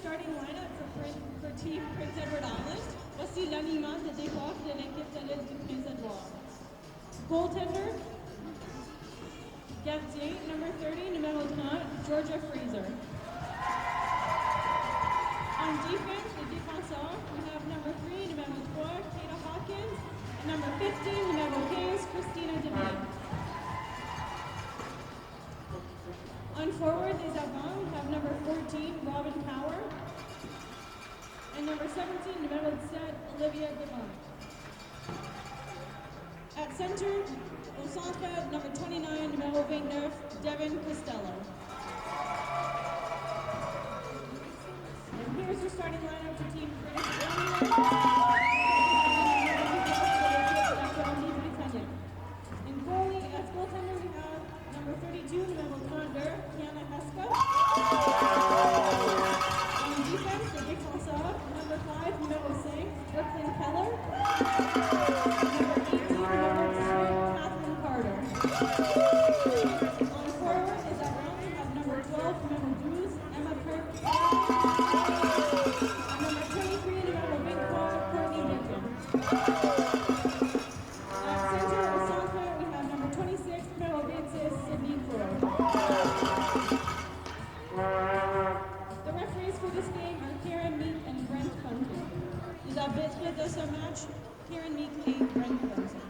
starting lineup for Team Prince Edward Island. Voici l'animal de départ de l'équipe de l'île du Prince Edward. Goaltender, gardien, number 30, numéro 30, Georgia Fraser. On defense, the défenseur, we have number 3, numéro 3, Kata Hawkins, and number 15, numéro 15, Christina DeVille. On forward, les avants, we have number 14, Robin Power, and number 17, numéro 17, Olivia Devant. At center, au centre, number 29, numéro 29, Devin Costello. And here's your starting lineup for Team British In goalie, as goaltender, we have number 32, numéro 32, Kiana Heska. On defense, the défenseur, number 5, numéro 6, Brooklyn Keller. Number 18, numéro 18, Kathleen Carter. On forward is at round, we have number 12, numéro 12, Emma Kirk. And number 23, numéro 24, Courtney Bacon. At center or centre, we have number 26, numéro 26, Sydney Crowe. The referees for this game are Karen Meek and Brent Cunton. Les arbitres de ce match, Karen Meek et Brent Cunton.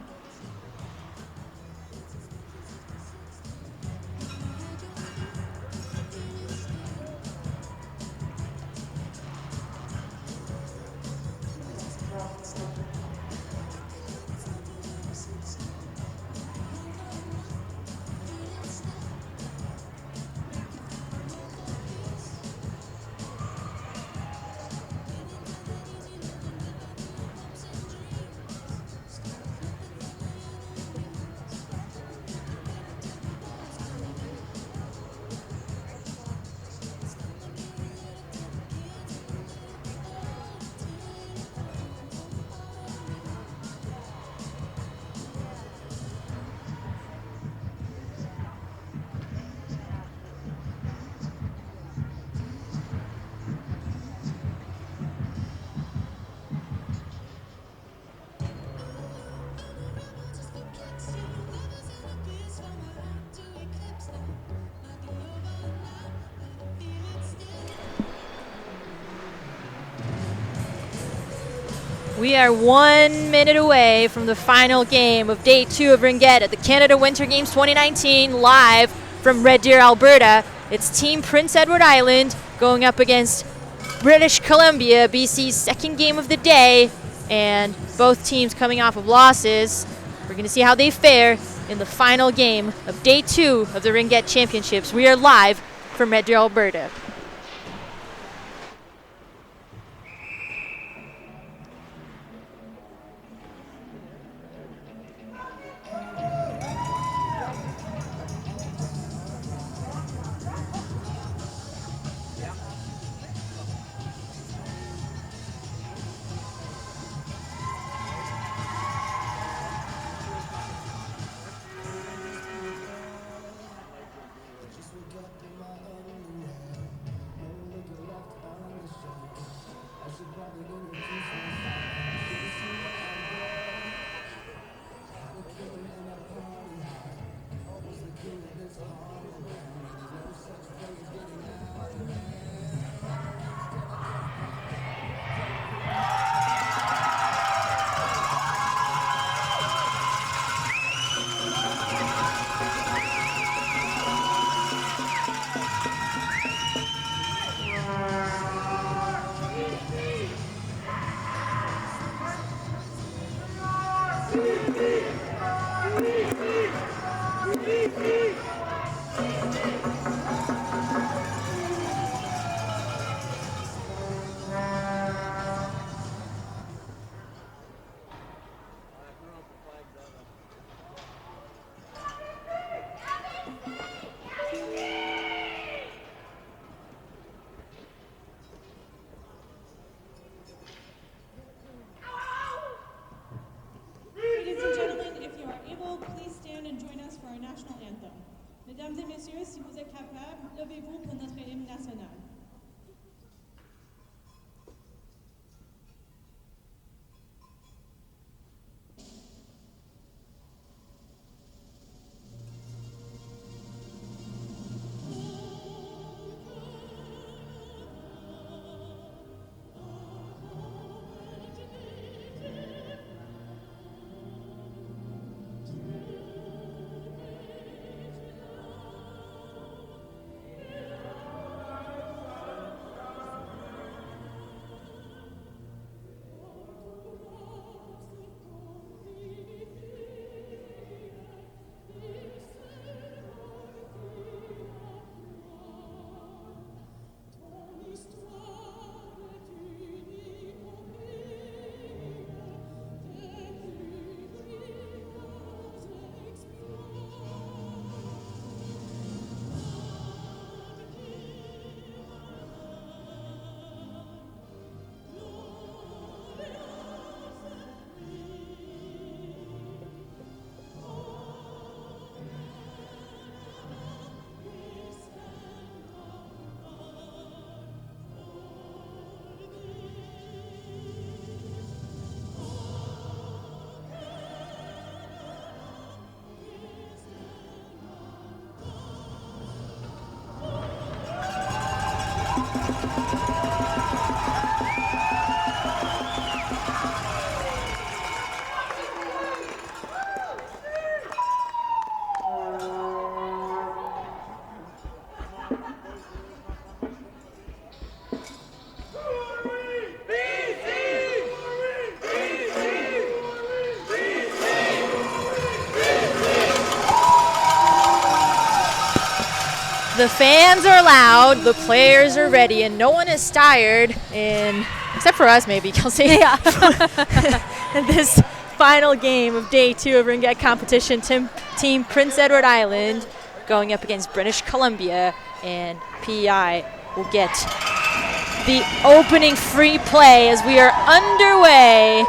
We are 1 minute away from the final game of Day 2 of Ringette at the Canada Winter Games 2019, live from Red Deer, Alberta. It's Team Prince Edward Island going up against British Columbia, BC's second game of the day, and both teams coming off of losses. We're going to see how they fare in the final game of Day 2 of the Ringette Championships. We are live from Red Deer, Alberta. Mesdames et messieurs, si vous êtes capables, levez-vous pour notre hymne national. The fans are loud, the players are ready, and no one is tired, except for us maybe, Kelsey. Yeah. This final game of day 2 of Ringette competition, Team Prince Edward Island going up against British Columbia, and PEI will get the opening free play as we are underway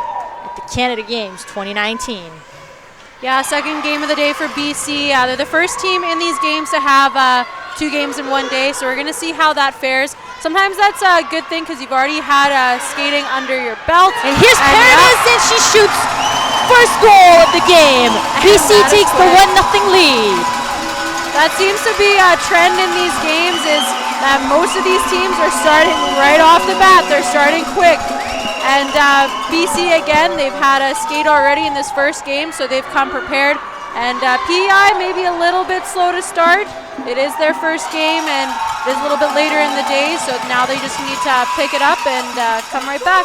at the Canada Games 2019. Yeah, second game of the day for BC. They're the first team in these games to have 2 games in one day, so we're going to see how that fares. Sometimes that's a good thing because you've already had skating under your belt. And here's Paradis, and she shoots first goal of the game. BC takes the 1-0 lead. That seems to be a trend in these games, is that most of these teams are starting right off the bat. They're starting quick. And BC, again, they've had a skate already in this first game, so they've come prepared. And PEI maybe a little bit slow to start. It is their first game, and it is a little bit later in the day, so now they just need to pick it up and come right back.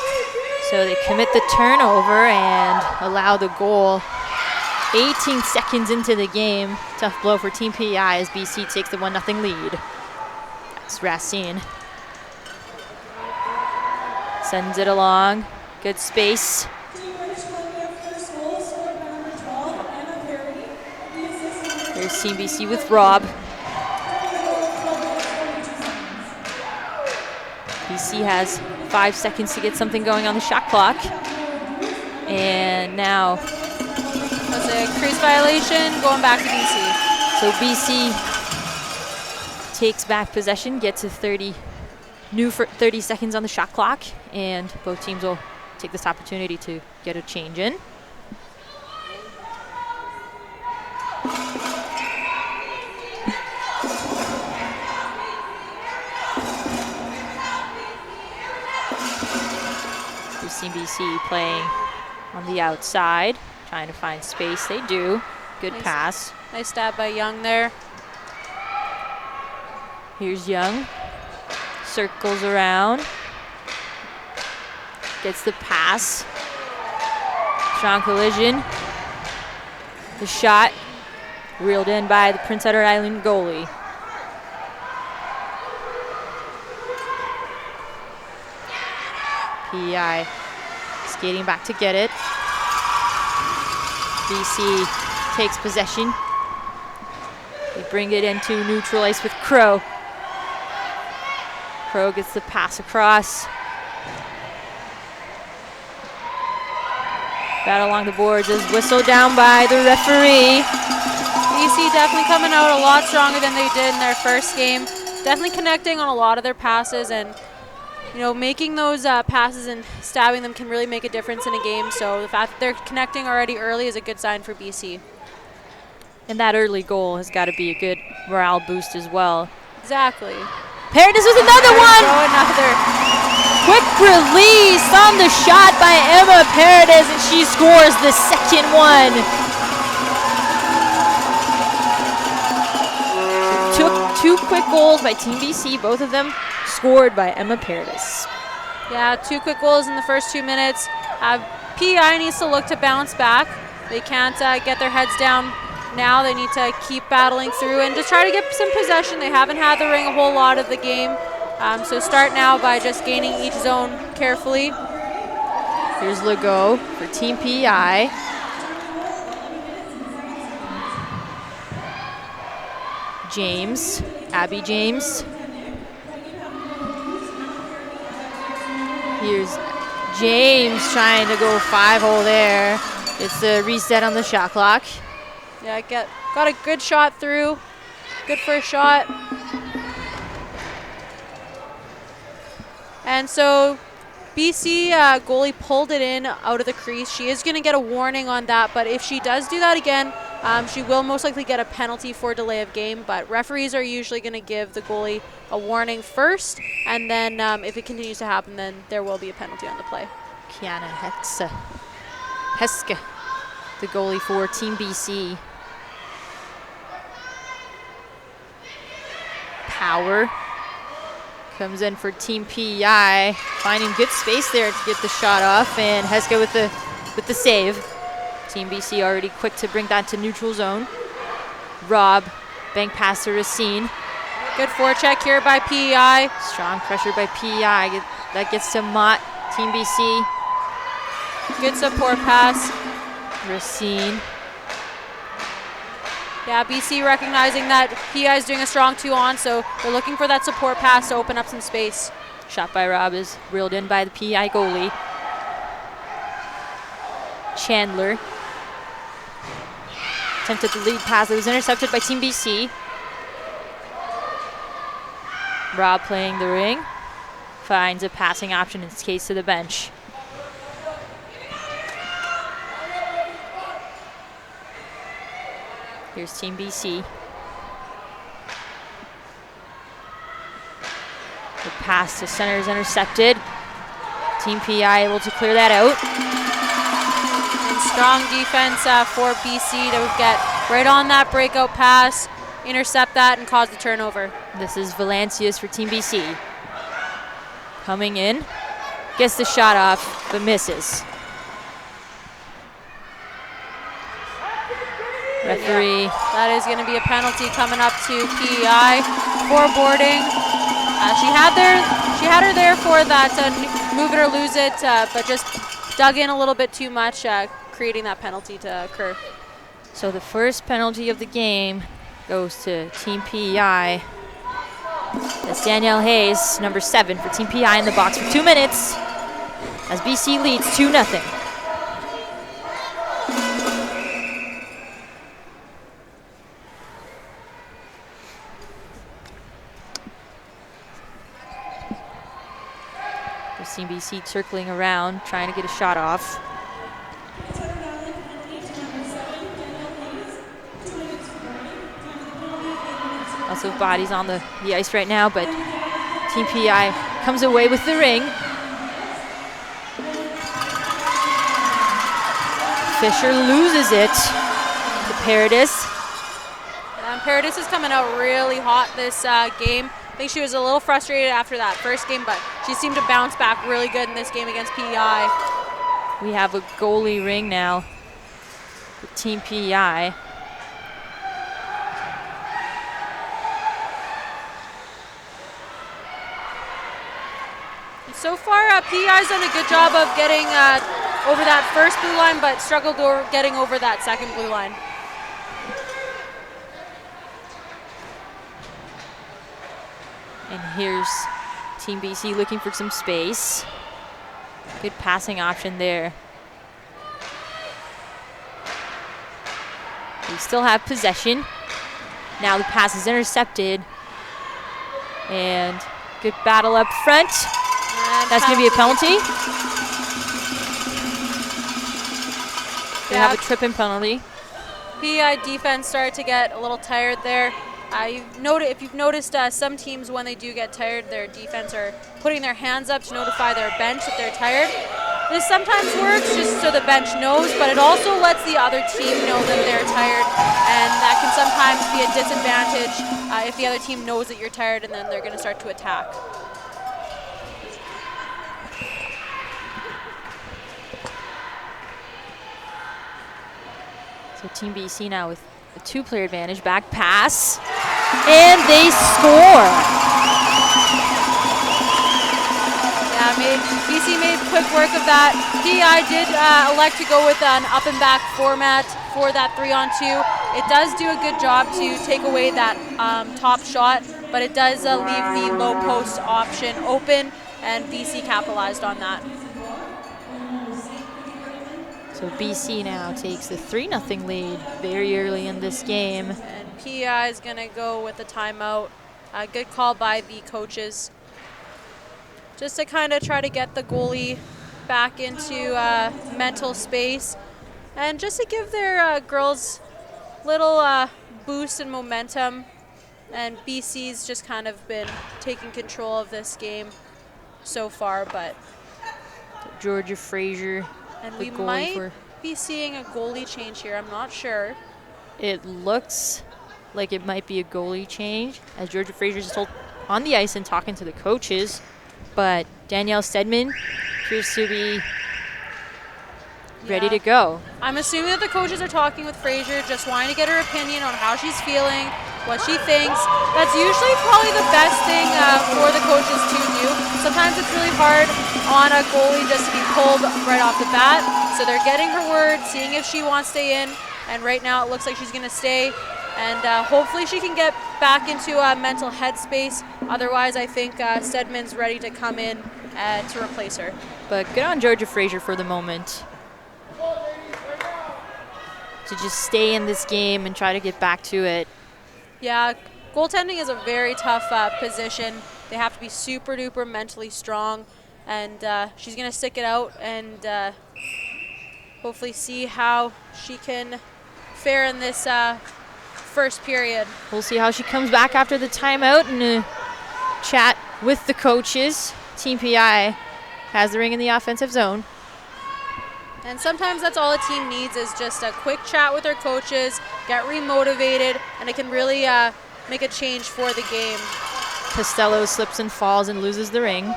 So they commit the turnover and allow the goal 18 seconds into the game. Tough blow for Team PEI as BC takes the 1-0 lead. That's Racine. Sends it along. Good space. Here's Team BC with Rob. BC has 5 seconds to get something going on the shot clock. And now that's a crease violation going back to BC. So BC takes back possession, gets a 30 seconds on the shot clock, and both teams will take this opportunity to get a change in. We've seen BC playing on the outside, trying to find space. They do. Good pass. Nice stab by Young there. Here's Young. Circles around. Gets the pass. Strong collision. The shot reeled in by the Prince Edward Island goalie. PEI skating back to get it. BC takes possession. They bring it into neutral ice with Crow. Crow gets the pass across. Battle along the boards is whistled down by the referee. BC definitely coming out a lot stronger than they did in their first game. Definitely connecting on a lot of their passes, and making those passes and stabbing them can really make a difference in a game. So the fact that they're connecting already early is a good sign for BC. And that early goal has got to be a good morale boost as well. Exactly. Paradis with another one. Another. Quick release on the shot by Emma Paradis, and she scores the second one. Took 2 quick goals by Team BC, both of them scored by Emma Paradis. Yeah, 2 quick goals in the first 2 minutes. PEI needs to look to bounce back. They can't get their heads down now. They need to keep battling through and just try to get some possession. They haven't had the ring a whole lot of the game. So start now by just gaining each zone carefully. Here's Legault for Team PEI. James, Abby James. Here's James trying to go 5-hole there. It's a reset on the shot clock. Yeah, got a good shot through. Good first shot. And so BC goalie pulled it in out of the crease. She is going to get a warning on that, but if she does do that again, she will most likely get a penalty for delay of game. But referees are usually going to give the goalie a warning first, and then if it continues to happen, then there will be a penalty on the play. Kiana Heske, the goalie for Team BC. Power comes in for Team PEI, finding good space there to get the shot off, and Heske with the save. Team BC already quick to bring that to neutral zone. Rob, bank pass to Racine. Good forecheck here by PEI. Strong pressure by PEI. That gets to Mott, Team BC. Good support pass. Racine. Yeah, BC recognizing that PEI is doing a strong 2-on, so they're looking for that support pass to open up some space. Shot by Rob is reeled in by the PEI goalie. Chandler. Attempted the lead pass that was intercepted by Team BC. Rob playing the ring. Finds a passing option in this case to the bench. Here's Team BC. The pass to center is intercepted. Team PEI able to clear that out. And strong defense for BC to get right on that breakout pass, intercept that, and cause the turnover. This is Valancius for Team BC. Coming in, gets the shot off, but misses. Referee. That is going to be a penalty coming up to PEI for boarding. She had her there for that move it or lose it, but just dug in a little bit too much, creating that penalty to occur. So the first penalty of the game goes to Team PEI. That's Danielle Hayes, number 7 for Team PEI in the box for 2 minutes as BC leads 2-0. Team BC circling around, trying to get a shot off. Lots of bodies on the ice right now, but Team PEI comes away with the ring. Fisher loses it to Paradis. And Paradis is coming out really hot this game. I think she was a little frustrated after that first game, but she seemed to bounce back really good in this game against PEI. We have a goalie ring now for Team PEI. So far, PEI's done a good job of getting over that first blue line, but struggled getting over that second blue line. And here's Team BC looking for some space. Good passing option there. We still have possession. Now the pass is intercepted. And good battle up front. And that's going to be a penalty. We have a tripping penalty. PEI defense started to get a little tired there. If you've noticed, some teams, when they do get tired, their defense are putting their hands up to notify their bench that they're tired. This sometimes works just so the bench knows, but it also lets the other team know that they're tired, and that can sometimes be a disadvantage if the other team knows that you're tired, and then they're going to start to attack. So Team BC now with a 2-player advantage, back pass, and they score. Yeah, BC made quick work of that. PEI did elect to go with an up and back format for that 3-on-2. It does do a good job to take away that top shot, but it does leave the low post option open, and BC capitalized on that. So BC now takes the 3-0 lead very early in this game. And PEI is going to go with the timeout. Good call by the coaches. Just to kind of try to get the goalie back into mental space. And just to give their girls little boost and momentum. And BC's just kind of been taking control of this game so far. But Georgia Frazier. And we might be seeing a goalie change here. I'm not sure. It looks like it might be a goalie change, as Georgia Frazier is still on the ice and talking to the coaches. But Danielle Stedman appears to be ready to go. I'm assuming that the coaches are talking with Frazier, just wanting to get her opinion on how she's feeling, what she thinks. That's usually probably the best thing for the coaches to do. Sometimes it's really hard on a goalie just to be pulled right off the bat. So they're getting her word, seeing if she wants to stay in. And right now it looks like she's going to stay. And hopefully she can get back into a mental headspace. Otherwise, I think Stedman's ready to come in to replace her. But good on Georgia Fraser for the moment to just stay in this game and try to get back to it. Yeah, goaltending is a very tough position. They have to be super duper mentally strong, and she's going to stick it out and hopefully see how she can fare in this first period. We'll see how she comes back after the timeout and chat with the coaches. Team PI has the ring in the offensive zone. And sometimes that's all a team needs is just a quick chat with their coaches, get remotivated, and it can really make a change for the game. Costello slips and falls and loses the ring.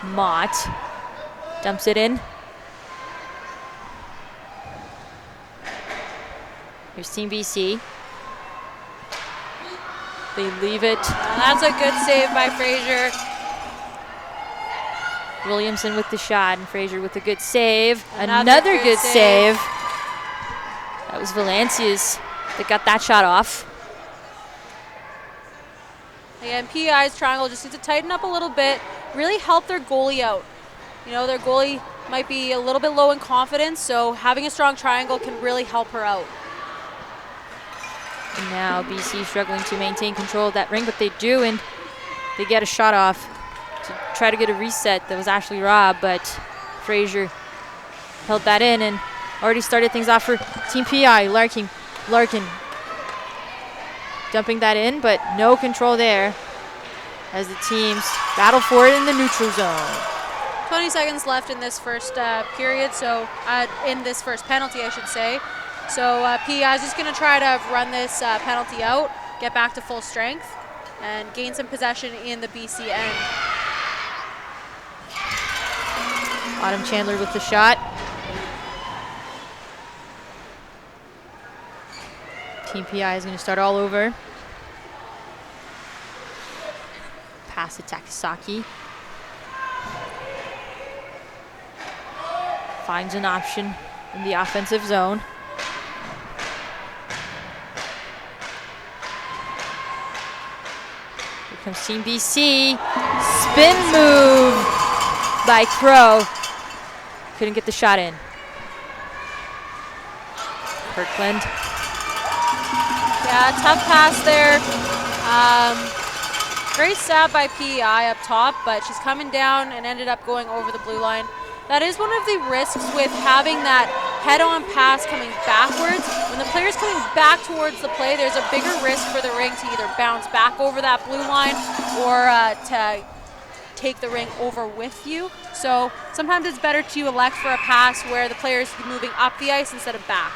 Mott dumps it in. Here's Team BC. They leave it. That's a good save by Fraser. Williamson with the shot and Fraser with a good save. Another good save. That was Valencia's that got that shot off. Again, PEI's triangle just needs to tighten up a little bit, really help their goalie out. You know, their goalie might be a little bit low in confidence, so having a strong triangle can really help her out. And now BC struggling to maintain control of that ring, but they do, and they get a shot off to try to get a reset that was actually robbed, but Fraser held that in and already started things off for Team PI. Larkin dumping that in, but no control there as the teams battle for it in the neutral zone. 20 seconds left in this first period, so in this first penalty, I should say. So PEI is just going to try to run this penalty out, get back to full strength, and gain some possession in the BC end. Autumn Chandler with the shot. Team PI is going to start all over. Pass to Takasaki. Finds an option in the offensive zone. Here comes Team BC. Spin move by Crow. Couldn't get the shot in. Kirkland. Yeah, tough pass there. Great stab by PEI up top, but she's coming down and ended up going over the blue line. That is one of the risks with having that head-on pass coming backwards. When the player's coming back towards the play, there's a bigger risk for the ring to either bounce back over that blue line or to take the ring over with you. So sometimes it's better to elect for a pass where the player's moving up the ice instead of back.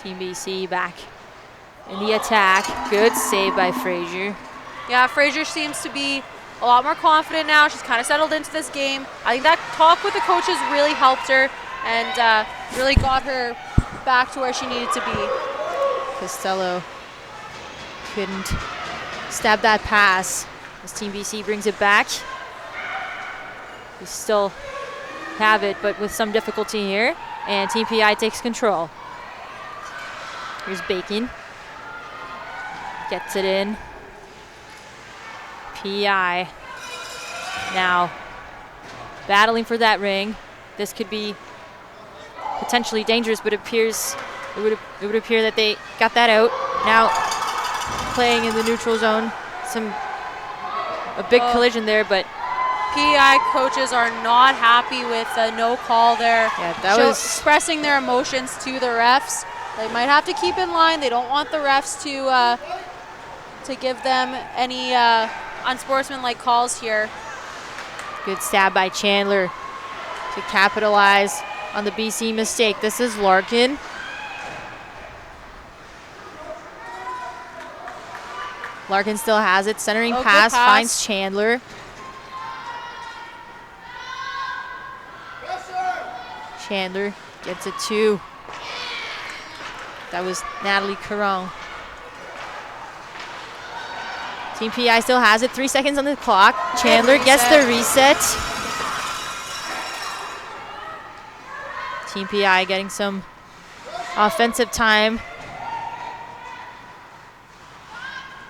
Team BC back in the attack. Good save by Fraser. Yeah, Fraser seems to be a lot more confident now. She's kind of settled into this game. I think that talk with the coaches really helped her and really got her back to where she needed to be. Costello couldn't stab that pass as Team BC brings it back. We still have it, but with some difficulty here. And Team PI takes control. Here's Bacon. Gets it in. PI now battling for that ring. This could be potentially dangerous, but it would appear that they got that out. Now playing in the neutral zone. A big collision there, but PEI coaches are not happy with the no call there. Yeah, that was expressing their emotions to the refs. They might have to keep in line. They don't want the refs to give them any unsportsmanlike calls here. Good stab by Chandler to capitalize on the BC mistake. This is Larkin. Larkin still has it. Centering pass finds Chandler. Chandler gets a 2. That was Natalie Caron. Team PI still has it. 3 seconds on the clock. Chandler gets the reset. Team PI getting some offensive time.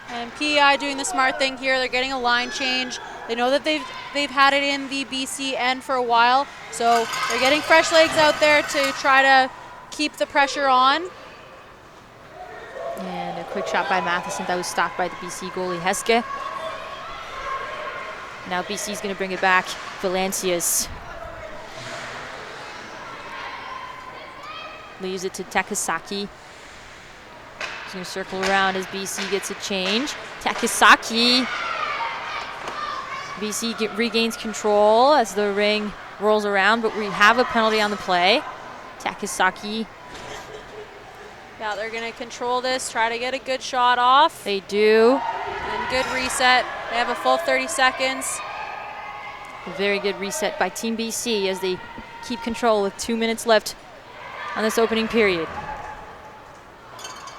And PEI doing the smart thing here. They're getting a line change. They know that they've had it in the BC end for a while, so they're getting fresh legs out there to try to keep the pressure on. And a quick shot by Matheson that was stopped by the BC goalie Heske. Now BC's going to bring it back. Valencias leaves it to Takasaki. He's going to circle around as BC gets a change. Takasaki. BC regains control as the ring rolls around, but we have a penalty on the play. Takasaki. Yeah, they're going to control this, try to get a good shot off. They do. And good reset. They have a full 30 seconds. A very good reset by Team BC as they keep control with 2 minutes left on this opening period.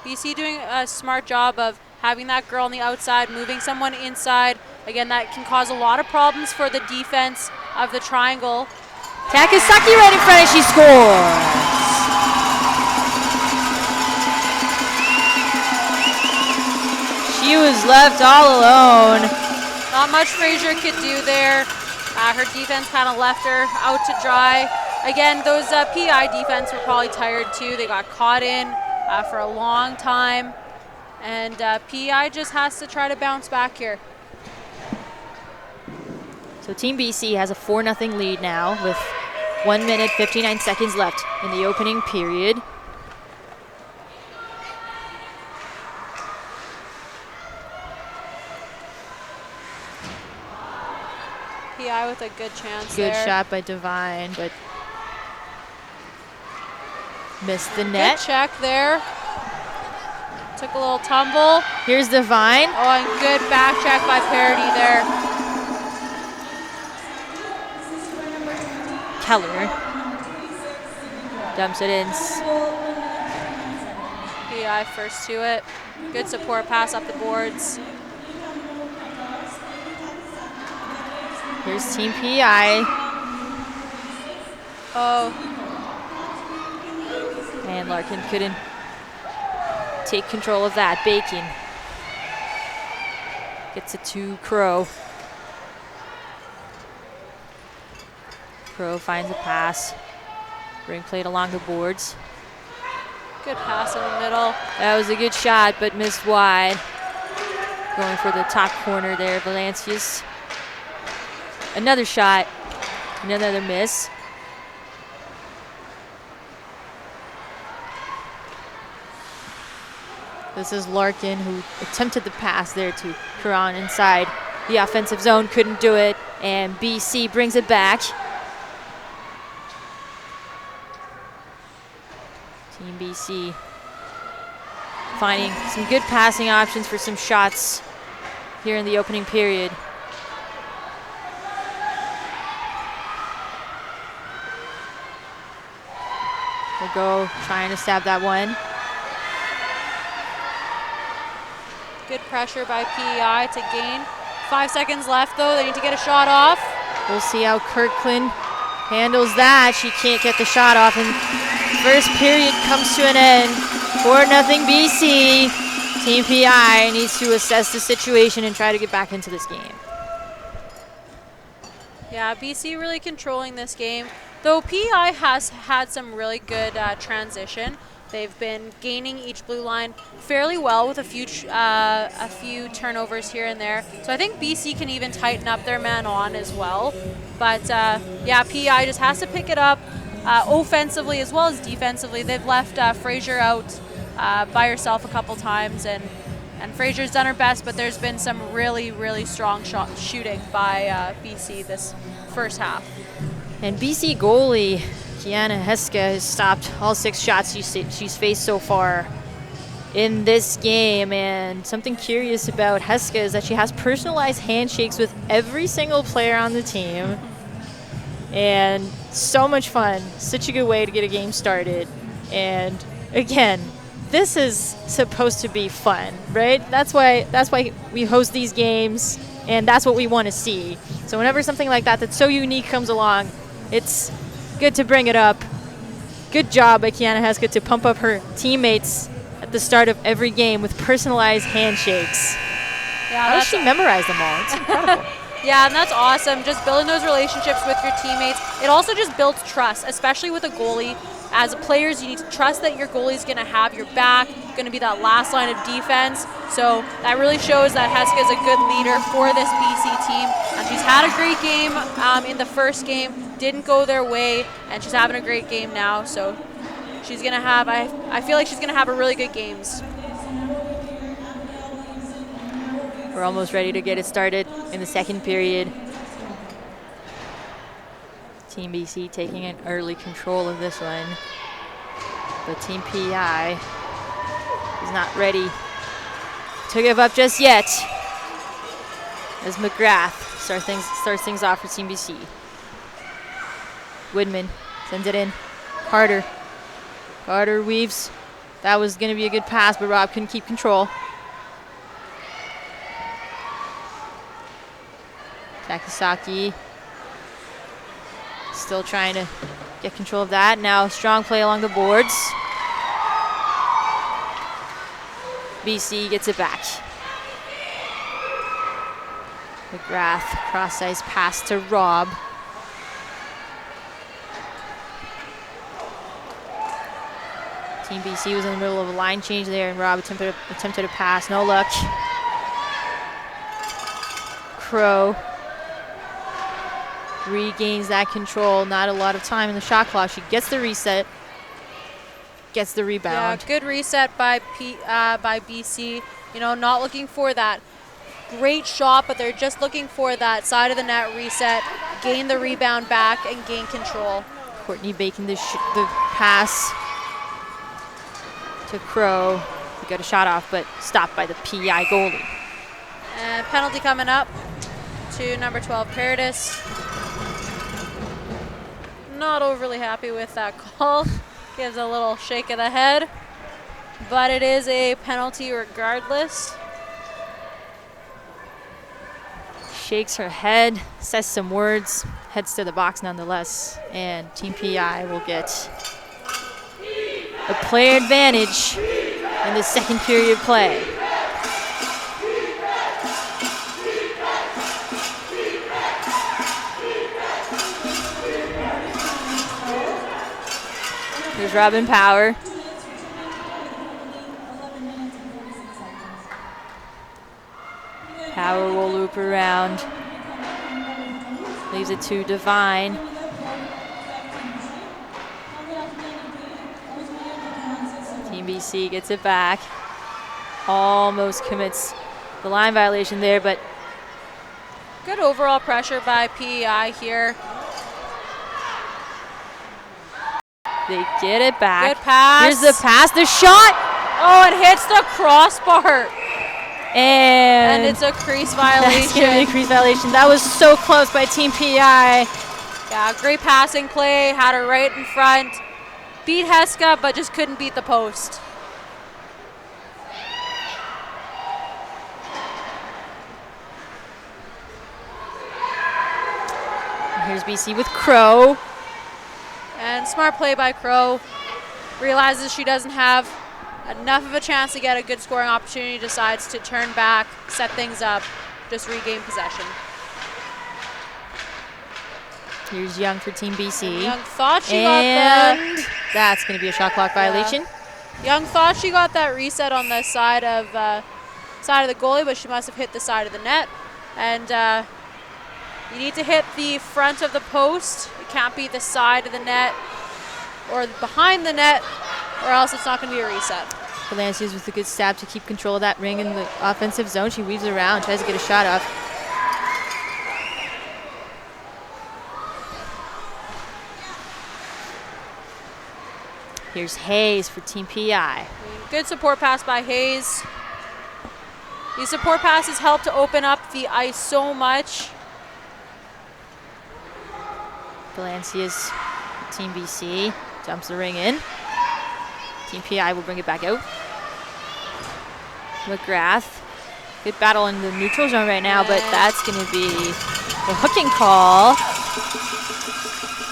BC doing a smart job of having that girl on the outside, moving someone inside. Again, that can cause a lot of problems for the defense of the triangle. Takasaki right in front and she scores. She was left all alone. Not much Fraser could do there. Her defense kind of left her out to dry. Again, those PI defense were probably tired too. They got caught in for a long time. And PI just has to try to bounce back here. So Team BC has a 4-0 lead now with 1 minute, 59 seconds left in the opening period. PI with a good chance Good there. shot by Devine, but missed the net. Good check there. Took a little tumble. Here's Devine. Oh, and good back check by Parody there. Keller dumps it in. PI first to it. Good support pass up the boards. Here's Team PI. Oh. And Larkin couldn't take control of that. Bacon gets it to Crow. Crow finds a pass. Ring played along the boards. Good pass in the middle. That was a good shot, but missed wide. Going for the top corner there, Valencias. Another shot, another miss. This is Larkin who attempted the pass there to Caron inside the offensive zone, couldn't do it, and BC brings it back. Team BC finding some good passing options for some shots here in the opening period. We'll go trying to stab that one. Good pressure by PEI to gain. 5 seconds left though, they need to get a shot off. We'll see how Kirkland handles that. She can't get the shot off, and first period comes to an end. 4-0 BC. Team PI needs to assess the situation and try to get back into this game. Yeah, BC really controlling this game. Though PEI has had some really good transition. They've been gaining each blue line fairly well with a few turnovers here and there. So I think BC can even tighten up their man on as well. But yeah, PEI just has to pick it up offensively as well as defensively. They've left Fraser out by herself a couple times, and Fraser's done her best, but there's been some really, really strong shooting by BC this first half. And BC goalie Kiana Heska has stopped all 6 shots she's faced so far in this game. And something curious about Heska is that she has personalized handshakes with every single player on the team. And so much fun. Such a good way to get a game started. And again, this is supposed to be fun, right? That's why we host these games, and that's what we want to see. So whenever something like that that's so unique comes along, it's good to bring it up. Good job by Kiana Heskett to pump up her teammates at the start of every game with personalized handshakes. Yeah, how does she memorize them all? It's incredible. Yeah, and that's awesome. Just building those relationships with your teammates. It also just builds trust, especially with a goalie. As players, you need to trust that your goalie is going to have your back, going to be that last line of defense. So that really shows that Heskett is a good leader for this BC team. And she's had a great game in the first game, didn't go their way, and she's having a great game now. So she's going to have, I feel like she's going to have a really good games. We're almost ready to get it started in the second period. Team BC taking an early control of this one. But Team PI is not ready to give up just yet. As McGrath starts things off for Team BC. Woodman sends it in. Carter weaves. That was going to be a good pass, but Rob couldn't keep control. Takasaki still trying to get control of that. Now strong play along the boards. BC gets it back. McGrath, cross-ice pass to Rob. Team BC was in the middle of a line change there, and Rob attempted a pass. No luck. Crow regains that control. Not a lot of time in the shot clock. She gets the reset, gets the rebound. Yeah, good reset by BC. You know, not looking for that great shot, but they're just looking for that side of the net reset, gain the rebound back, and gain control. Courtney Bacon the pass to Crow. He got a shot off, but stopped by the PI goalie. And penalty coming up to number 12, Paradis. Not overly happy with that call. Gives a little shake of the head, but it is a penalty regardless. Shakes her head, says some words, heads to the box nonetheless, and Team PI will get a player advantage in the second period play. Here's Robin Power. Power will loop around. Leaves it to Devine. Team BC gets it back. Almost commits the line violation there, but good overall pressure by PEI here. They get it back. Good pass. Here's the pass, the shot. Oh, it hits the crossbar. And it's a crease violation. That's going to be a crease violation. That was so close by Team PI. Yeah, great passing play. Had her right in front. Beat Heska, but just couldn't beat the post. Here's BC with Crow. And smart play by Crow. Realizes she doesn't have enough of a chance to get a good scoring opportunity. Decides to turn back, set things up, just regain possession. Here's Young for Team BC. Young thought she got the... That's going to be a shot clock violation. Young thought she got that reset on the side of the goalie, but she must have hit the side of the net. And you need to hit the front of the post. It can't be the side of the net or behind the net, or else it's not going to be a reset. Valencia's with a good stab to keep control of that ring in the offensive zone. She weaves around, tries to get a shot off. Here's Hayes for Team PI. Good support pass by Hayes. These support passes help to open up the ice so much. Valencia's Team BC dumps the ring in. Team PI will bring it back out. McGrath. Good battle in the neutral zone right now, but that's going to be the hooking call.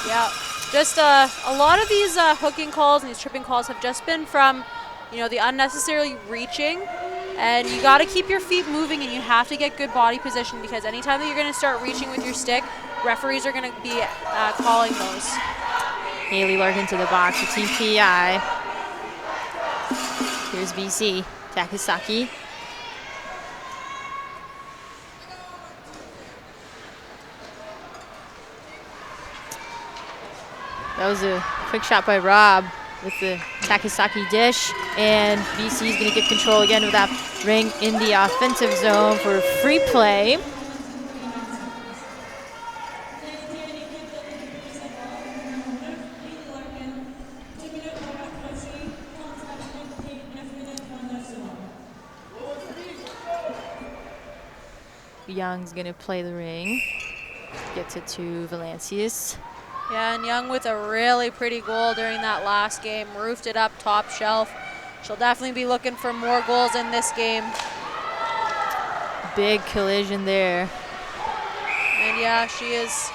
Yeah, just a lot of these hooking calls and these tripping calls have just been from, the unnecessarily reaching. And you got to keep your feet moving, and you have to get good body position, because anytime that you're going to start reaching with your stick, referees are going to be calling those. Haley Larkin to the box for Team PI. Here's BC. Takasaki. That was a quick shot by Rob with the Takasaki dish, and BC is going to get control again with that ring in the offensive zone for free play. Young's going to play the ring. Gets it to Valencius. Yeah, and Young with a really pretty goal during that last game. Roofed it up, top shelf. She'll definitely be looking for more goals in this game. Big collision there. And yeah, she is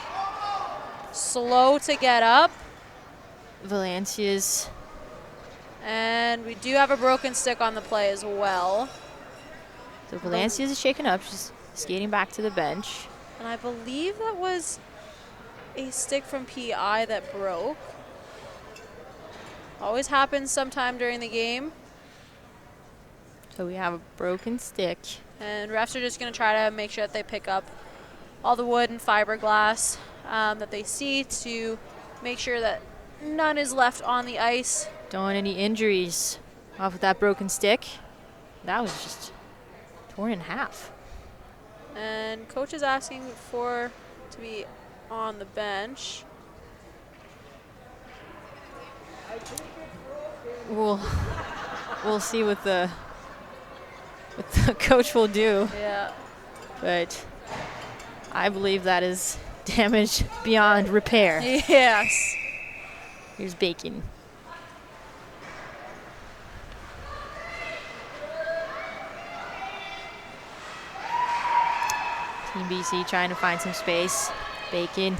slow to get up. Valencia's. And we do have a broken stick on the play as well. So Valencia's is shaken up. She's skating back to the bench. And I believe that was a stick from PI that broke. Always happens sometime during the game. So we have a broken stick. And refs are just going to try to make sure that they pick up all the wood and fiberglass that they see to make sure that none is left on the ice. Don't want any injuries off of that broken stick. That was just torn in half. And coach is asking to be on the bench. We'll see what the coach will do. Yeah. But I believe that is damage beyond repair. Yes. Here's Bacon. Team BC trying to find some space. Bacon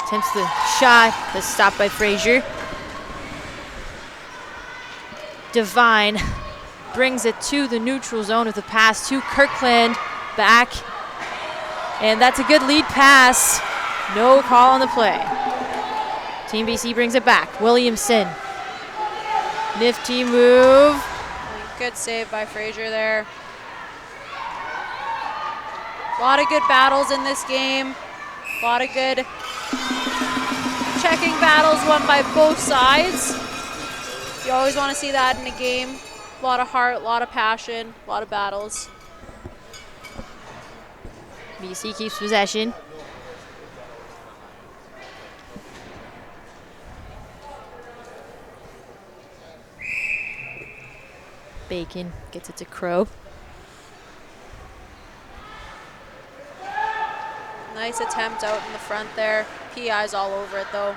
attempts the shot that's stopped by Frazier. Devine brings it to the neutral zone with a pass to Kirkland. Back. And that's a good lead pass. No call on the play. Team BC brings it back. Williamson. Nifty move. Good save by Frazier there. A lot of good battles in this game. A lot of good checking battles won by both sides. You always want to see that in a game. A lot of heart, a lot of passion, a lot of battles. BC keeps possession. Bacon gets it to Crow. Nice attempt out in the front there. PI's all over it though.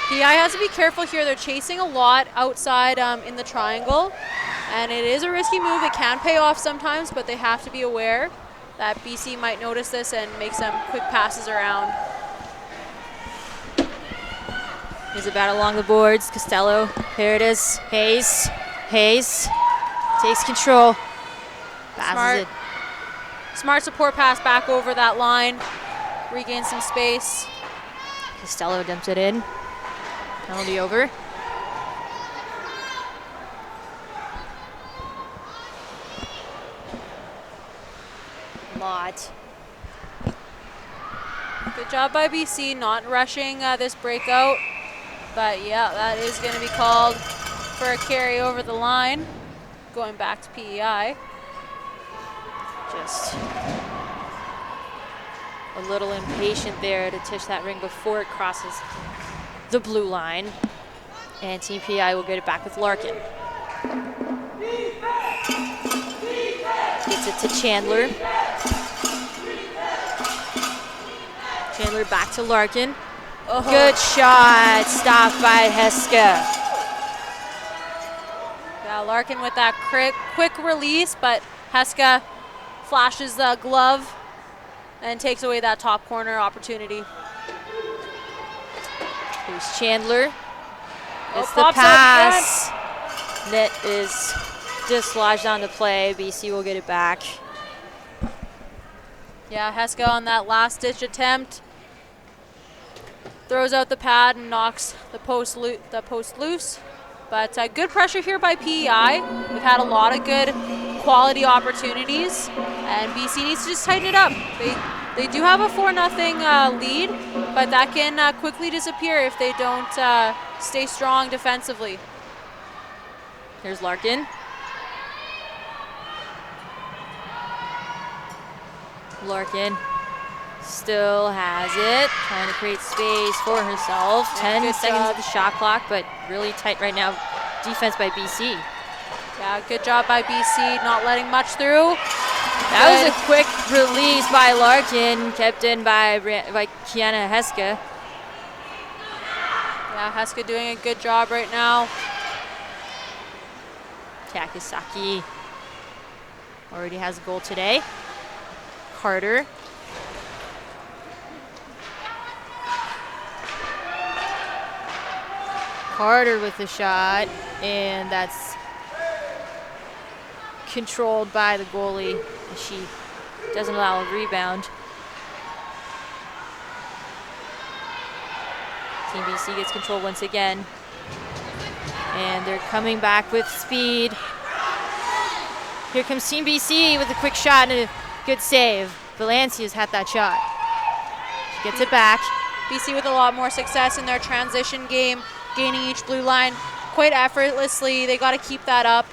PI has to be careful here. They're chasing a lot outside in the triangle. And it is a risky move. It can pay off sometimes, but they have to be aware that BC might notice this and make some quick passes around. Here's a battle along the boards. Costello, here it is. Hayes takes control. Passes it. Smart support pass back over that line. Regain some space. Costello dumps it in. Penalty over. Lot. Good job by BC not rushing this breakout. But yeah, that is going to be called for a carry over the line. Going back to PEI. Just a little impatient there to touch that ring before it crosses the blue line. And Team PEI will get it back with Larkin. Gets Gets it to Chandler. Chandler back to Larkin. Oh. Good shot, stopped by Heska. Yeah, Larkin with that quick release, but Heska flashes the glove and takes away that top corner opportunity. Here's Chandler. It's the pops up pass. Net is dislodged on the play. BC will get it back. Yeah, Heska on that last-ditch attempt throws out the pad and knocks the post loose. But good pressure here by PEI. We've had a lot of good quality opportunities, and BC needs to just tighten it up. They do have a 4-0 lead, but that can quickly disappear if they don't stay strong defensively. Here's Larkin. Larkin still has it, trying to create space for herself. Yeah, 10 seconds of the shot clock, but really tight right now. Defense by BC. Yeah, good job by BC, not letting much through. That was a quick release by Larkin, kept in by Kiana Heska. Yeah, Heska doing a good job right now. Takasaki already has a goal today. Carter. Carter with the shot, and that's controlled by the goalie. She doesn't allow a rebound. Team BC gets control once again. And they're coming back with speed. Here comes Team BC with a quick shot and a good save. Valencia's had that shot. She gets it back. BC with a lot more success in their transition game, gaining each blue line quite effortlessly. They got to keep that up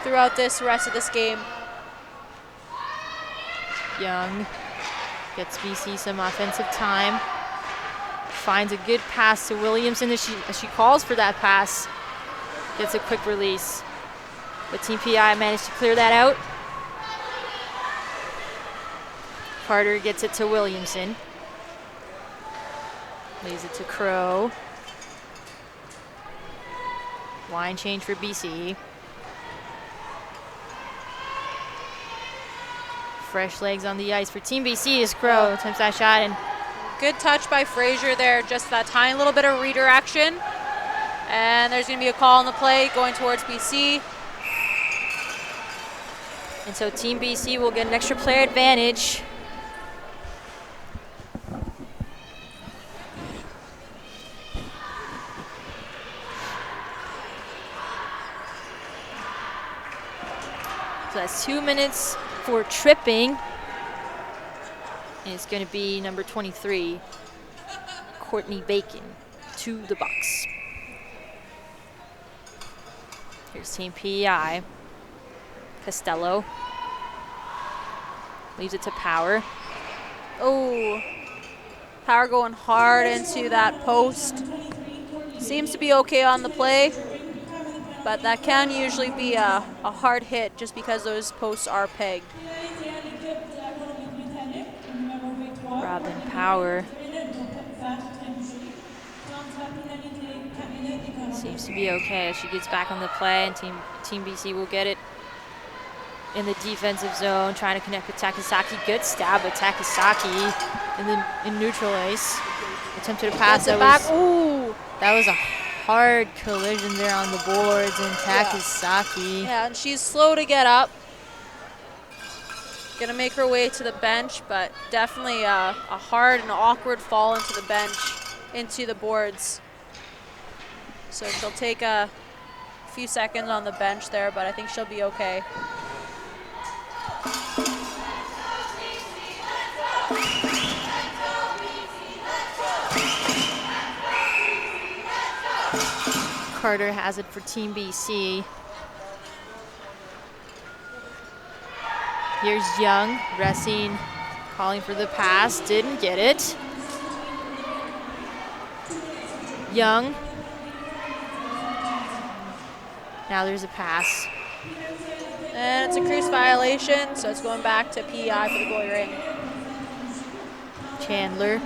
throughout this rest of this game. Young gets BC some offensive time. Finds a good pass to Williamson as she calls for that pass. Gets a quick release. But Team PI managed to clear that out. Carter gets it to Williamson. Leaves it to Crow. Line change for BC. Fresh legs on the ice for Team BC as Crow attempts that shot, and good touch by Frazier there, just that tiny little bit of redirection. And there's going to be a call on the play going towards BC. And so Team BC will get an extra player advantage. So that's 2 minutes for tripping. And it's going to be number 23, Courtney Bacon, to the box. Here's Team PEI. Costello. Leaves it to Power. Oh, Power going hard into that post. Seems to be okay on the play, but that can usually be a hard hit just because those posts are pegged. Robin Power seems to be okay as she gets back on the play, and Team BC will get it in the defensive zone, trying to connect with Takasaki. Good stab at Takasaki in neutral ice. Attempted a pass that was a hard collision there on the boards, and Takasaki. Yeah, and she's slow to get up. Gonna make her way to the bench, but definitely a hard and awkward fall into the bench, into the boards. So she'll take a few seconds on the bench there, but I think she'll be okay. Carter has it for Team BC. Here's Young, Racine calling for the pass, didn't get it. Young. Now there's a pass. And it's a crease violation, so it's going back to PEI for the goalie ring. Chandler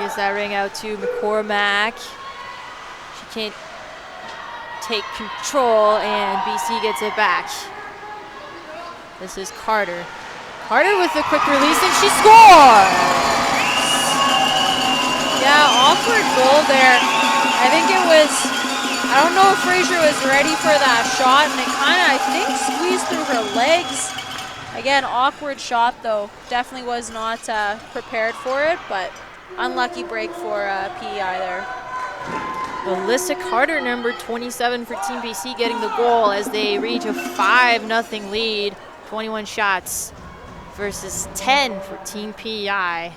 gets that ring out to McCormack. She can't take control, and BC gets it back. This is Carter. Carter with a quick release, and she scores! Yeah, awkward goal there. I think it was, I don't know if Fraser was ready for that shot, and it kind of, I think, squeezed through her legs. Again, awkward shot, though. Definitely was not prepared for it, but unlucky break for PEI there. Alyssa Carter, number 27 for Team BC, getting the goal as they reach a 5-0 lead. 21 shots versus 10 for Team PEI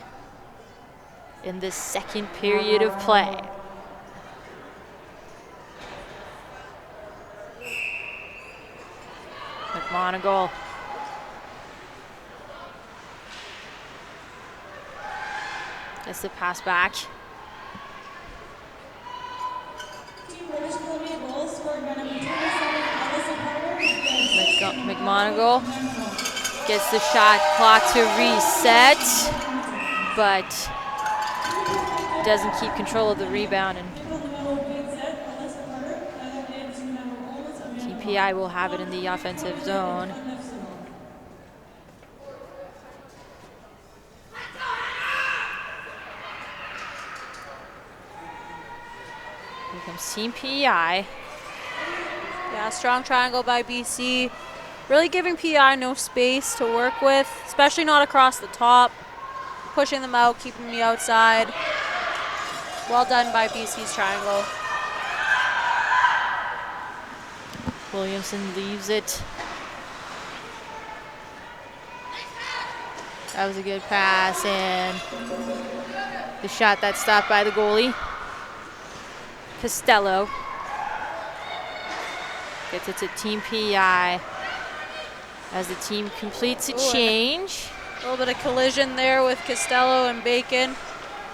in this second period of play. McMonagle. Gets the pass back. McMonagle gets the shot clock to reset, but doesn't keep control of the rebound, and TPI will have it in the offensive zone. Here comes Team PEI. Yeah, strong triangle by BC. Really giving PEI no space to work with, especially not across the top. Pushing them out, keeping me outside. Well done by BC's triangle. Williamson leaves it. That was a good pass, and the shot that stopped by the goalie. Costello gets it to Team PEI as the team completes a change. A little bit of collision there with Costello and Bacon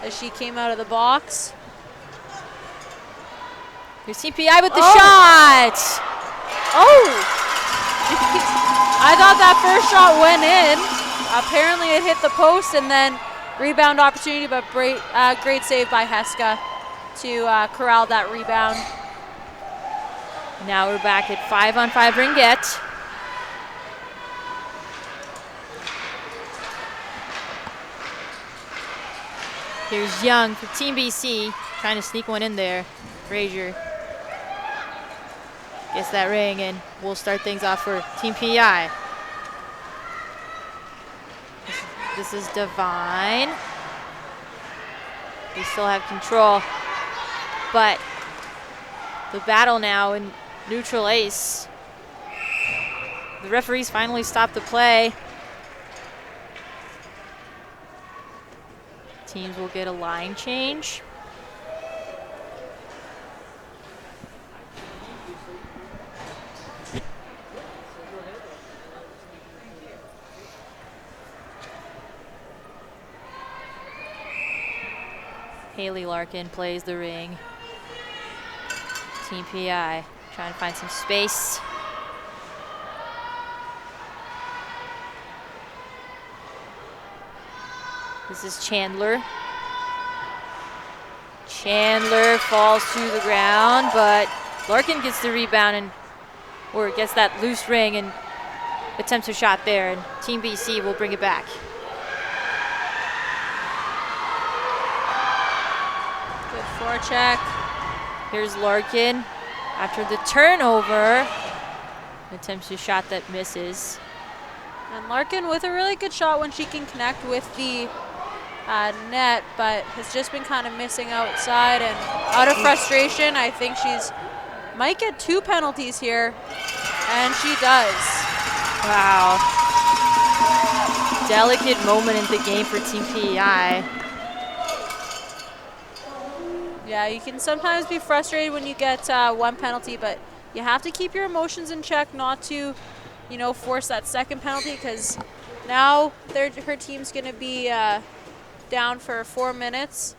as she came out of the box. Here's Team PEI with the shot. Oh! I thought that first shot went in. Apparently it hit the post, and then rebound opportunity, but great save by Heska to corral that rebound. Now we're back at 5-on-5 Ringette. Here's Young for Team BC, trying to sneak one in there. Frazier gets that ring, and we'll start things off for Team PEI. This is Devine. We still have control, but the battle now in neutral ice. The referees finally stopped the play. Teams will get a line change. Haley Larkin plays the ring. Team PEI trying to find some space. This is Chandler. Chandler falls to the ground, but Larkin gets the rebound or gets that loose ring and attempts a shot there, and Team BC will bring it back. Good forecheck. Here's Larkin after the turnover. Attempts a shot that misses. And Larkin with a really good shot when she can connect with the net, but has just been kind of missing outside, and out of frustration, I think she's might get 2 penalties here, and she does. Wow. Delicate moment in the game for Team PEI. Yeah, you can sometimes be frustrated when you get 1 penalty, but you have to keep your emotions in check not to, you know, force that second penalty, because now her team's going to be down for 4 minutes.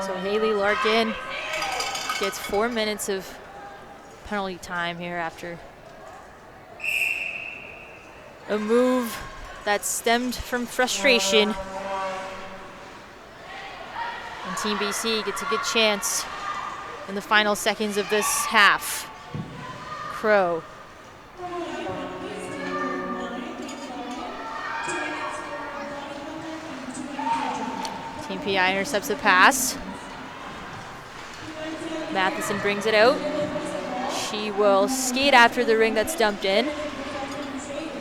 So Haley Larkin gets 4 minutes of penalty time here after a move that stemmed from frustration. And Team BC gets a good chance in the final seconds of this half. Crow. Team PI intercepts the pass. Matheson brings it out. She will skate after the ring that's dumped in.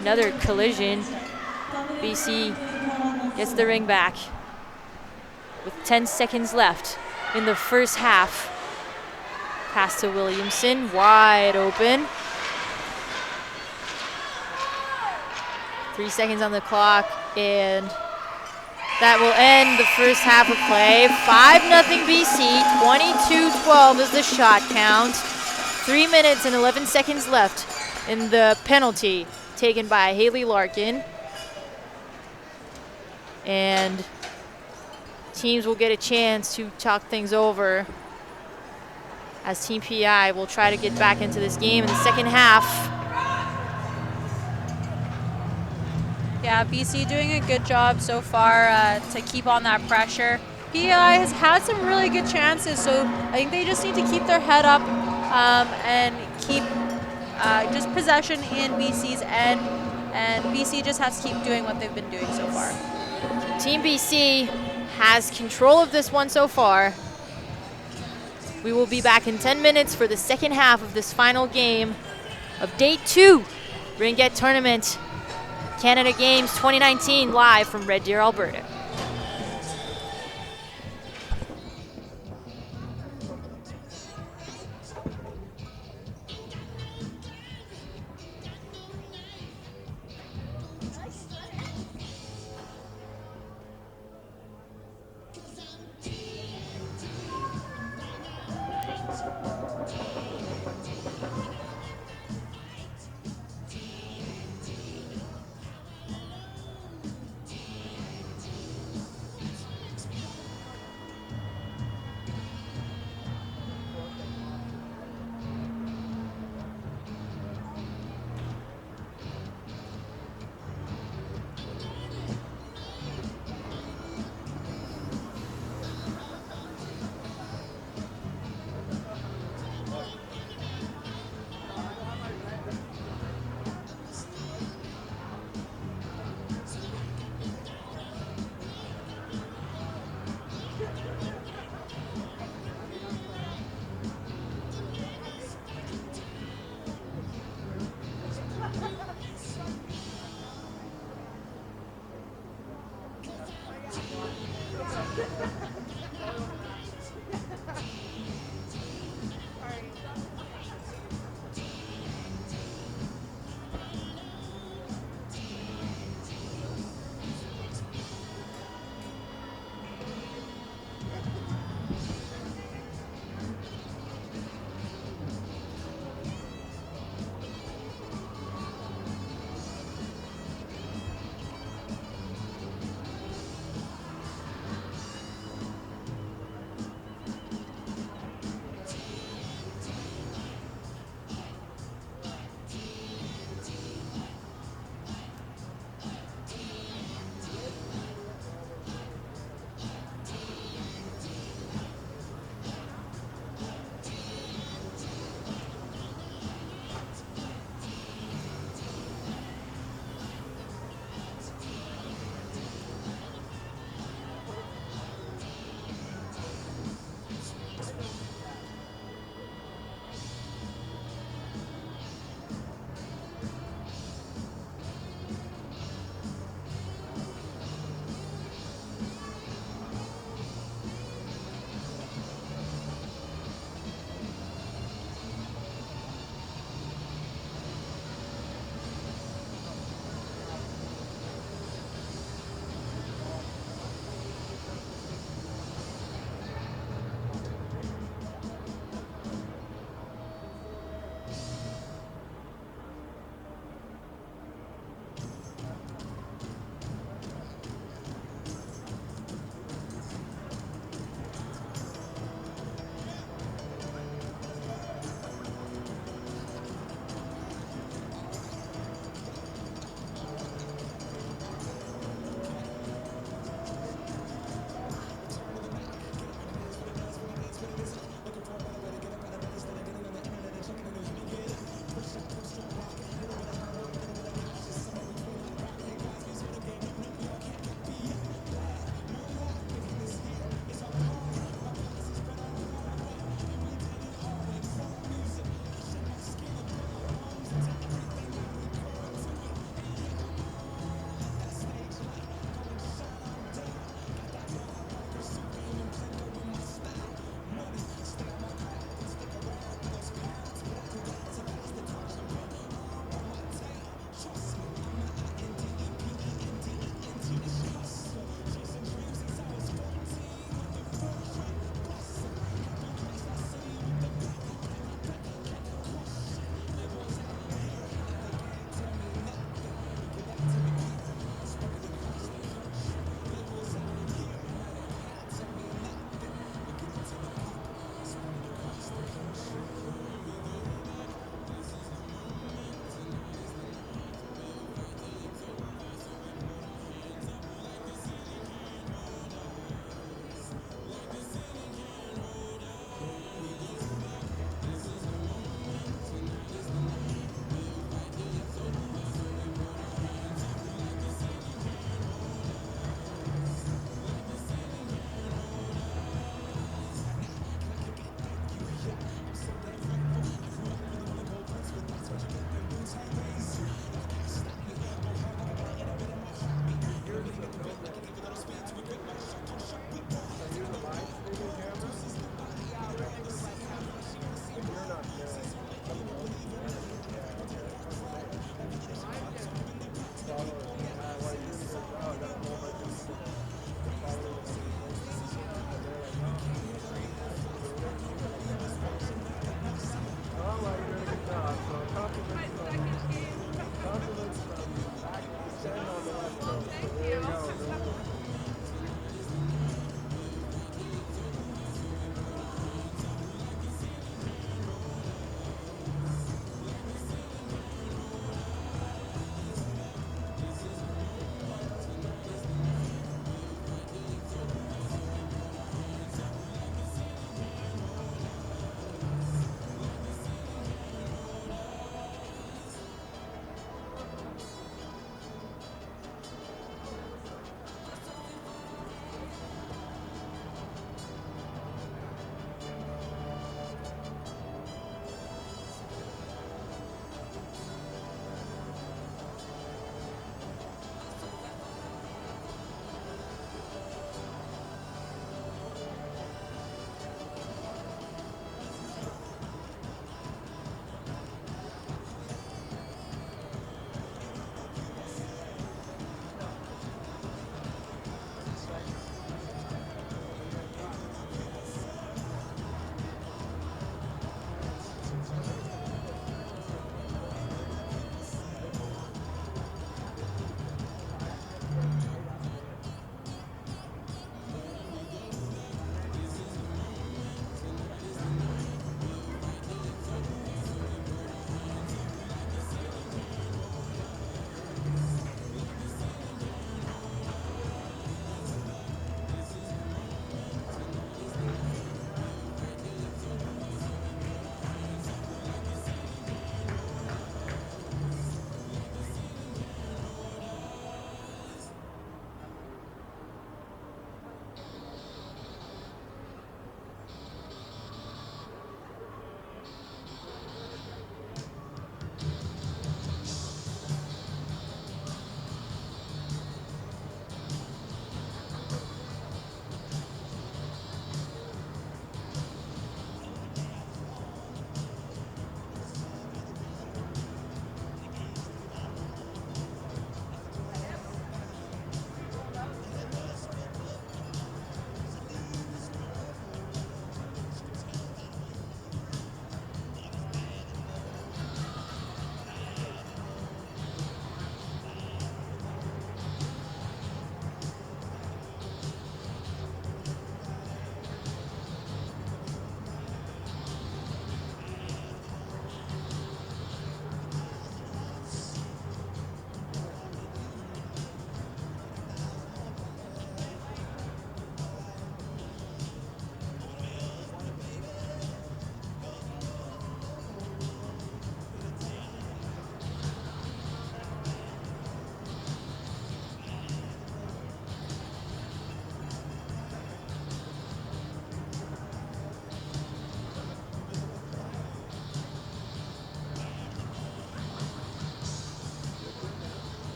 Another collision. BC gets the ring back with 10 seconds left in the first half. Pass to Williamson, wide open. 3 seconds on the clock, and that will end the first half of play. 5-0 BC, 22-12 is the shot count. 3 minutes and 11 seconds left in the penalty taken by Haley Larkin. And teams will get a chance to talk things over as Team PI will try to get back into this game in the second half. Yeah, BC doing a good job so far to keep on that pressure. PI has had some really good chances, so I think they just need to keep their head up and keep just possession in BC's end, and BC just has to keep doing what they've been doing so far. Team BC has control of this one so far. We will be back in 10 minutes for the second half of this final game of Day 2 Ringette Tournament Canada Games 2019 live from Red Deer, Alberta.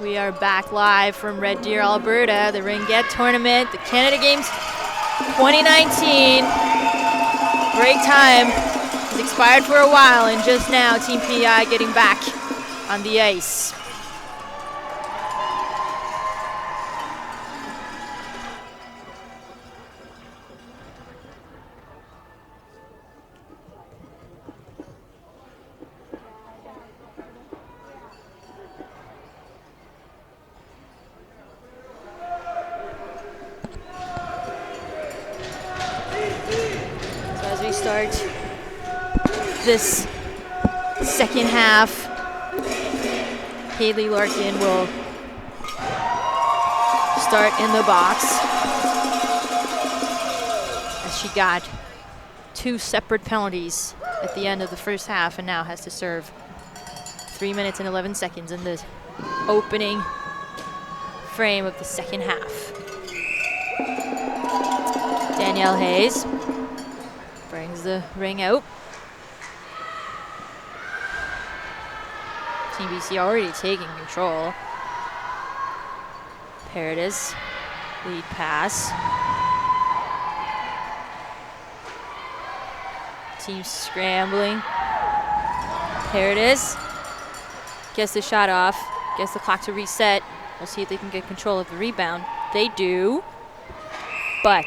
We are back live from Red Deer, Alberta, the Ringette tournament, the Canada Games 2019. Break time has expired for a while, and just now Team PI getting back on the ice. Start this second half. Haley Larkin will start in the box as she got 2 separate penalties at the end of the first half and now has to serve 3 minutes and 11 seconds in the opening frame of the second half. Danielle Hayes brings the ring out. Team BC already taking control. Paredes, lead pass. Team scrambling. Paredes gets the shot off, gets the clock to reset. We'll see if they can get control of the rebound. They do, but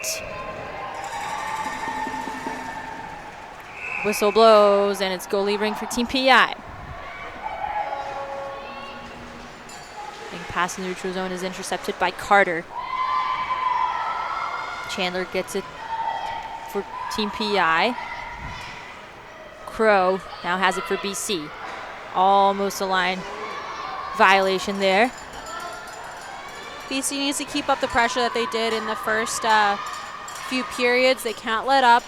whistle blows, and it's goalie ring for Team PI. Being pass in the neutral zone is intercepted by Carter. Chandler gets it for Team PI. Crow now has it for BC. Almost a line violation there. BC needs to keep up the pressure that they did in the first few periods. They can't let up.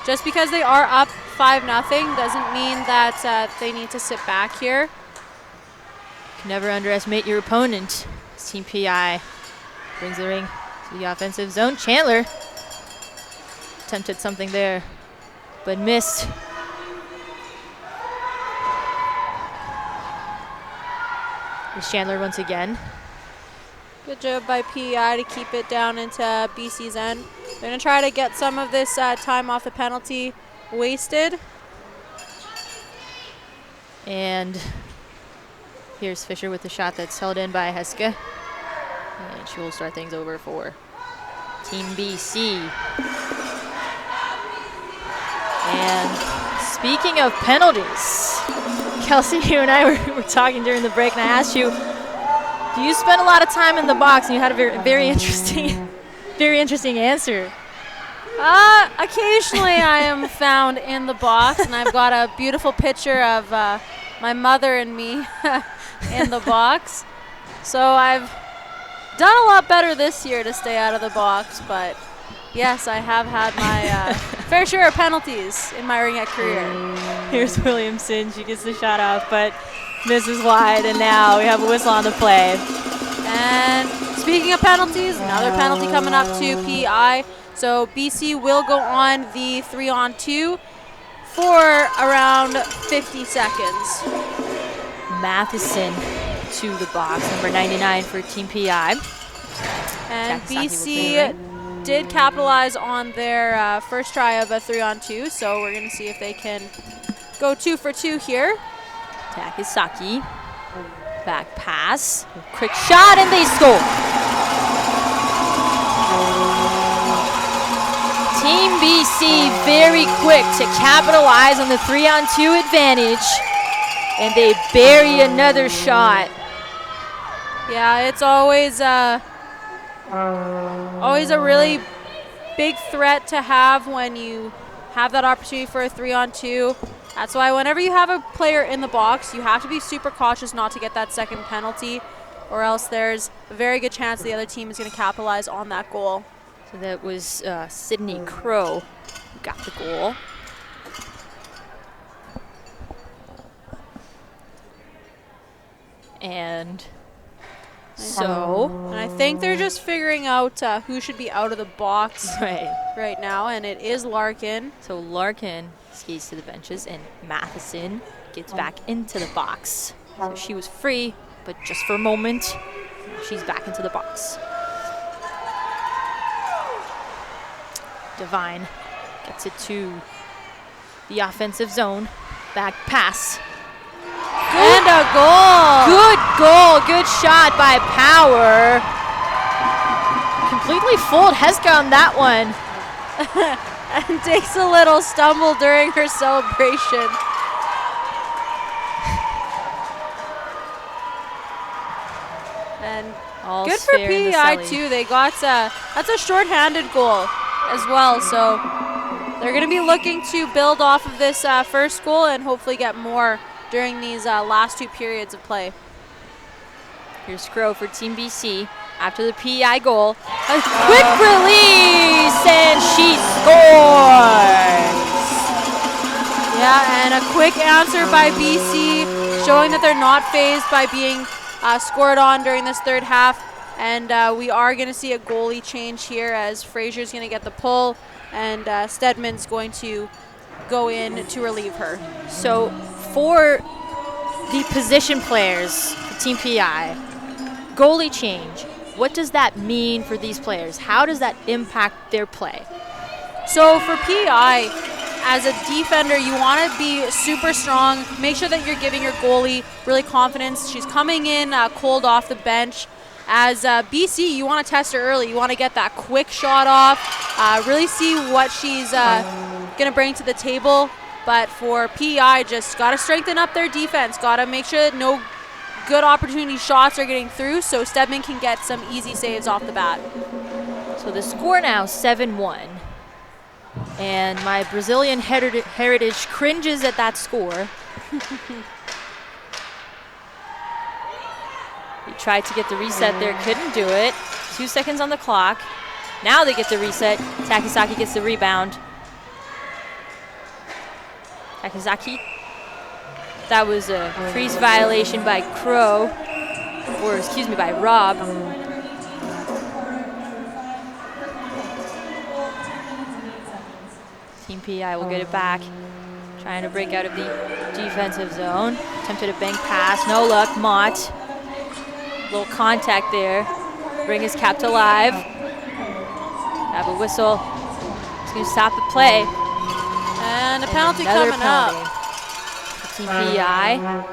Just because they are up 5-0 doesn't mean that they need to sit back here. Can never underestimate your opponent. Team PI brings the ring to the offensive zone. Chandler attempted something there, but missed. Here's Chandler once again. Good job by PI to keep it down into BC's end. They're going to try to get some of this time off the penalty wasted. And here's Fisher with the shot that's held in by Heska. And she will start things over for Team BC. And speaking of penalties, Kelsey, you and I were talking during the break, and I asked you, do you spend a lot of time in the box? And you had a very interesting answer. Occasionally I am found in the box, and I've got a beautiful picture of my mother and me in the box. So I've done a lot better this year to stay out of the box, but yes, I have had my fair share of penalties in my Ringette career. Here's Williamson. She gets the shot off, but misses wide, and now we have a whistle on the play. And speaking of penalties, another penalty coming up to PI. So BC will go on the 3-on-2 for around 50 seconds. Matheson to the box, number 99 for Team PI. And BC did capitalize on their first try of a 3-on-2, so we're going to see if they can go 2 for 2 here. Takisaki, back pass, quick shot, and they score. Team BC very quick to capitalize on the 3-on-2 advantage, and they bury another shot. Yeah, it's always a really big threat to have when you have that opportunity for a 3-on-2. That's why whenever you have a player in the box, you have to be super cautious not to get that second penalty, or else there's a very good chance the other team is going to capitalize on that goal. So that was Sydney Crow who got the goal. And I think they're just figuring out who should be out of the box right now, and it is Larkin. So Larkin skis to the benches, and Matheson gets back into the box. So she was free, but just for a moment, now she's back into the box. Devine gets it to the offensive zone. Back pass. And a goal! Good goal, good shot by Power. Completely fooled Heska on that one. And takes a little stumble during her celebration. And All's good for fair in the PEI celly. too. They got that's a short-handed goal as well. So they're going to be looking to build off of this first goal and hopefully get more during these last 2 periods of play. Here's Crow for Team BC after the PEI goal. A quick release, and she scores! Yeah, and a quick answer by BC, showing that they're not phased by being scored on during this third half. And we are going to see a goalie change here as Frazier's going to get the pull, and Stedman's going to go in to relieve her. So for the position players for Team PI, goalie change, what does that mean for these players? How does that impact their play? So for PI, as a defender, you want to be super strong. Make sure that you're giving your goalie really confidence. She's coming in cold off the bench. As BC, you want to test her early. You want to get that quick shot off, really see what she's going to bring to the table. But for PEI, just got to strengthen up their defense. Got to make sure that no good opportunity shots are getting through so Stedman can get some easy saves off the bat. So the score now 7-1. And my Brazilian heritage cringes at that score. He tried to get the reset there, couldn't do it. 2 seconds on the clock. Now they get the reset. Takisaki gets the rebound. Takisaki. That was a crease violation by Crow, or excuse me, by Rob. Team PI will get it back. Trying to break out of the defensive zone. Attempted a bank pass, no luck. Mott. Little contact there. Bring his cap to live. Have a whistle. He's going to stop the play. And a penalty Another coming penalty. up. Team PI.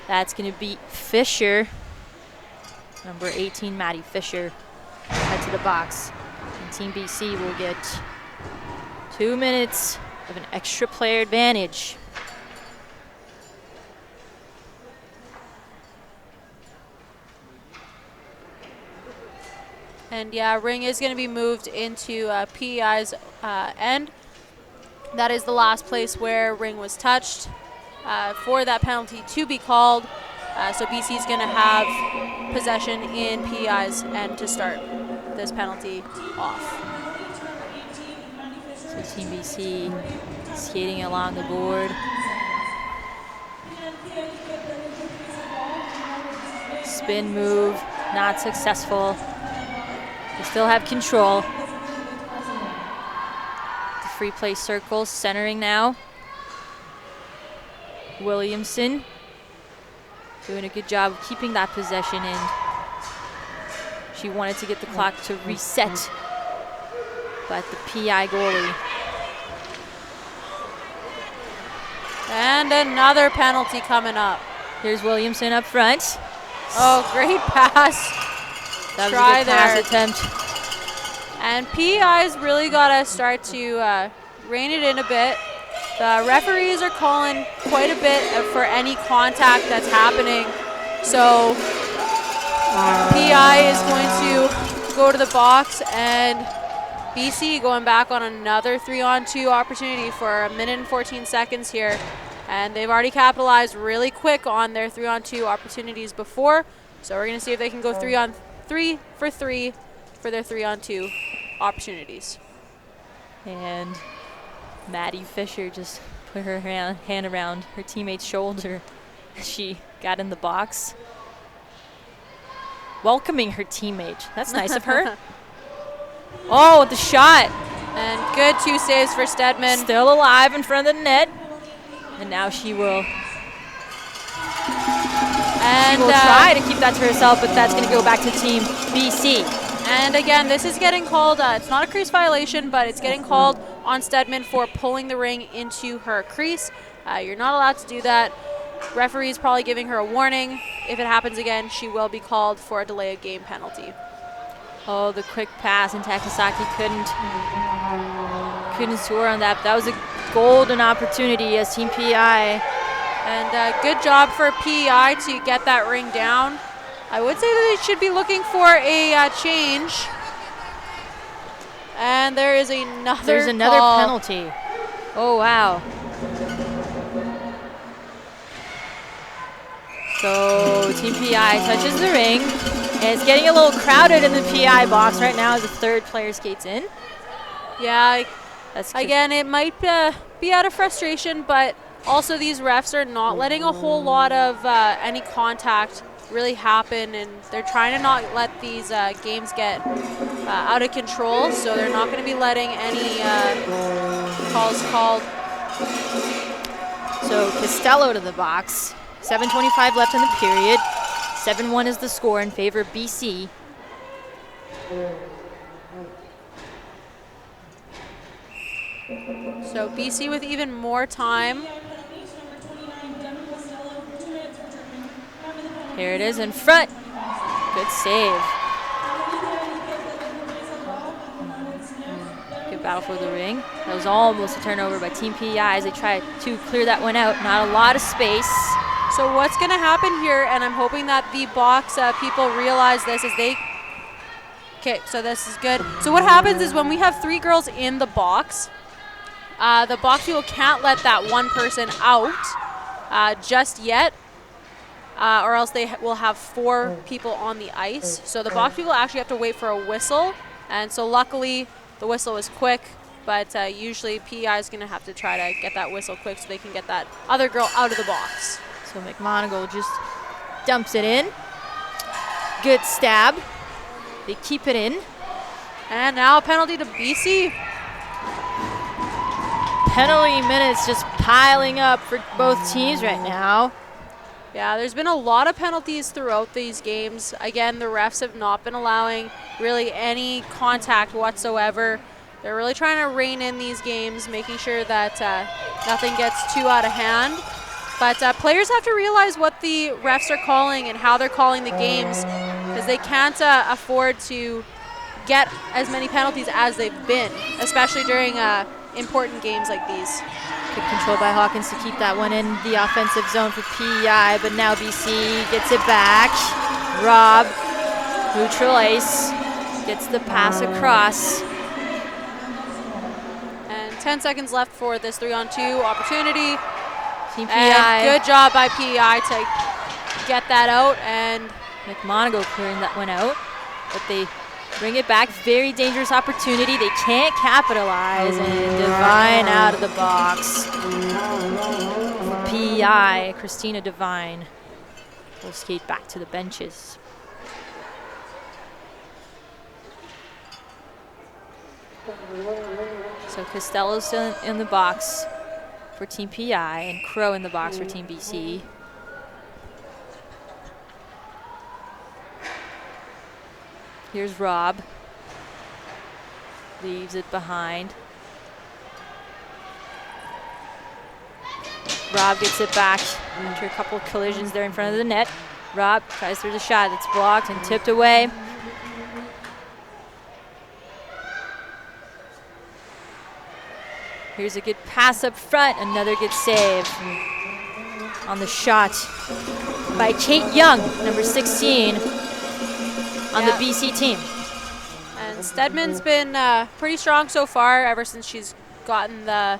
That's going to beat Fisher. Number 18, Maddie Fisher. Head to the box. And Team BC will get 2 minutes of an extra player advantage. And yeah, ring is going to be moved into PEI's end. That is the last place where ring was touched for that penalty to be called. So BC is going to have possession in PEI's end to start this penalty off. So Team BC skating along the board. Spin move, not successful. They still have control. referee plays circles, centering now. Williamson doing a good job of keeping that possession in. She wanted to get the clock to reset, but the PI goalie. And another penalty coming up. Here's Williamson up front. Oh, great pass. That was Try a good pass there. attempt. And PI's really got to start to rein it in a bit. The referees are calling quite a bit for any contact that's happening. So PI is going to go to the box, and BC going back on another 3-on-2 opportunity for 1 minute and 14 seconds here. And they've already capitalized really quick on their 3-on-2 opportunities before. So we're going to see if they can go 3-on-3 for 3 for their 3-on-2 opportunities. And Maddie Fisher just put her hand around her teammate's shoulder as she got in the box. Welcoming her teammate. That's nice of her. Oh, the shot. And good 2 saves for Stedman. Still alive in front of the net. And now she will try to keep that to herself, but that's going to go back to Team BC. And again, this is getting called, it's not a crease violation, but it's getting called on Stedman for pulling the ring into her crease. You're not allowed to do that. Referee's probably giving her a warning. If it happens again, she will be called for a delay of game penalty. Oh, the quick pass, and Takasaki couldn't score on that. But that was a golden opportunity as Team PI. And good job for PEI to get that ring down. I would say that they should be looking for a change. And there's another penalty. Oh, wow. So Team PI touches the ring. And it's getting a little crowded in the PI box right now as the third player skates in. Yeah, again, it might be out of frustration, but also these refs are not letting a whole lot of any contact really happen, and they're trying to not let these games get out of control, so they're not going to be letting any calls called. So Costello to the box. 7:25 left in the period. 7-1 is the score in favor of BC. So BC with even more time. Here it is in front. Good save. Good battle for the ring. That was almost a turnover by Team PEI as they tried to clear that one out. Not a lot of space. So what's going to happen here, and I'm hoping that the box people realize this, is they... Okay, so this is good. So what happens is when we have 3 girls in the box people can't let that one person out just yet, or else they will have 4 people on the ice. So the box people actually have to wait for a whistle, and so luckily the whistle was quick, but usually PEI is going to have to try to get that whistle quick so they can get that other girl out of the box. So McMonagle just dumps it in. Good stab. They keep it in. And now a penalty to BC. Penalty minutes just piling up for both teams right now. Yeah, there's been a lot of penalties throughout these games. Again, the refs have not been allowing really any contact whatsoever. They're really trying to rein in these games, making sure that nothing gets too out of hand. But players have to realize what the refs are calling and how they're calling the games, because they can't afford to get as many penalties as they've been, especially during important games like these. Good control by Hawkins to keep that one in the offensive zone for PEI, but now BC gets it back. Rob, neutral ice, gets the pass across. And 10 seconds left for this 3-on-2 opportunity. Team PEI. And good job by PEI to get that out, and McMonagle clearing that one out, but they bring it back. Very dangerous opportunity. They can't capitalize, and Devine out of the box. For PEI, Christina Devine will skate back to the benches. So Costello's still in the box for Team PI and Crow in the box for Team BC. Here's Rob. Leaves it behind. Rob gets it back after a couple of collisions there in front of the net. Rob tries through the shot. It's blocked and tipped away. Here's a good pass up front. Another good save on the shot by Kate Young, number 16, on the BC team. And Stedman's been pretty strong so far ever since she's gotten the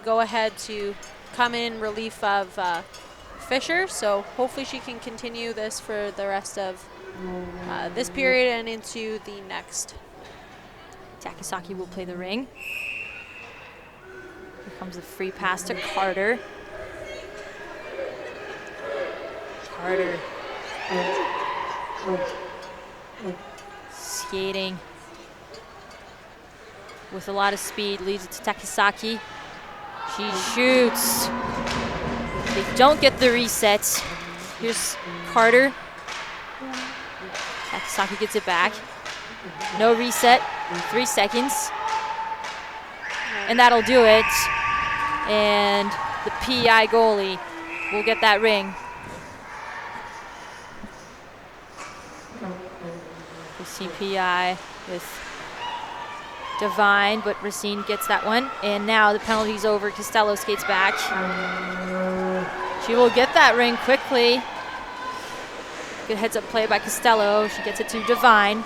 go-ahead to come in relief of Fisher. So hopefully she can continue this for the rest of this period and into the next. Takasaki will play the ring. Here comes a free pass to Carter. Carter. Skating with a lot of speed, leaves it to Takasaki. She shoots. They don't get the reset. Here's Carter. Takasaki gets it back. No reset, 3 seconds. And that'll do it. And the PI goalie will get that ring. CPI with Devine, but Racine gets that one. And now the penalty's over. Costello skates back. She will get that ring quickly. Good heads-up play by Costello. She gets it to Devine.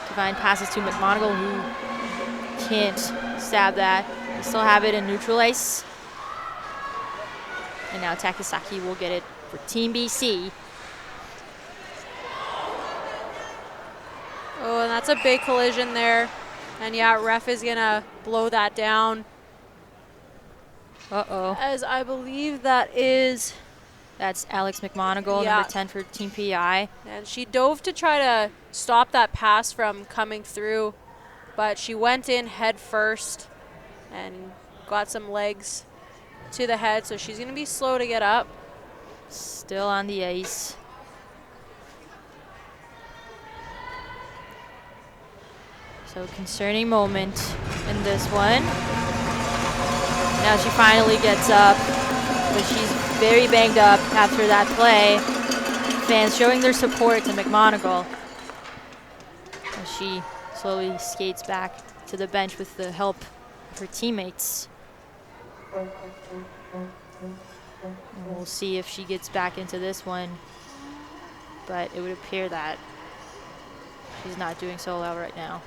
Devine passes to McMonagle, who can't stab that. They still have it in neutral ice. And now Takasaki will get it for Team BC. Oh, and that's a big collision there. And yeah, ref is gonna blow that down. Uh-oh. As I believe that's Alex McMonagle, yeah, number 10 for Team PI. And she dove to try to stop that pass from coming through, but she went in head first and got some legs to the head, so she's gonna be slow to get up. Still on the ice. So concerning moment in this one. Now she finally gets up, but she's very banged up after that play. Fans showing their support to McMonagle as she slowly skates back to the bench with the help of her teammates. And we'll see if she gets back into this one, but it would appear that she's not doing so well right now.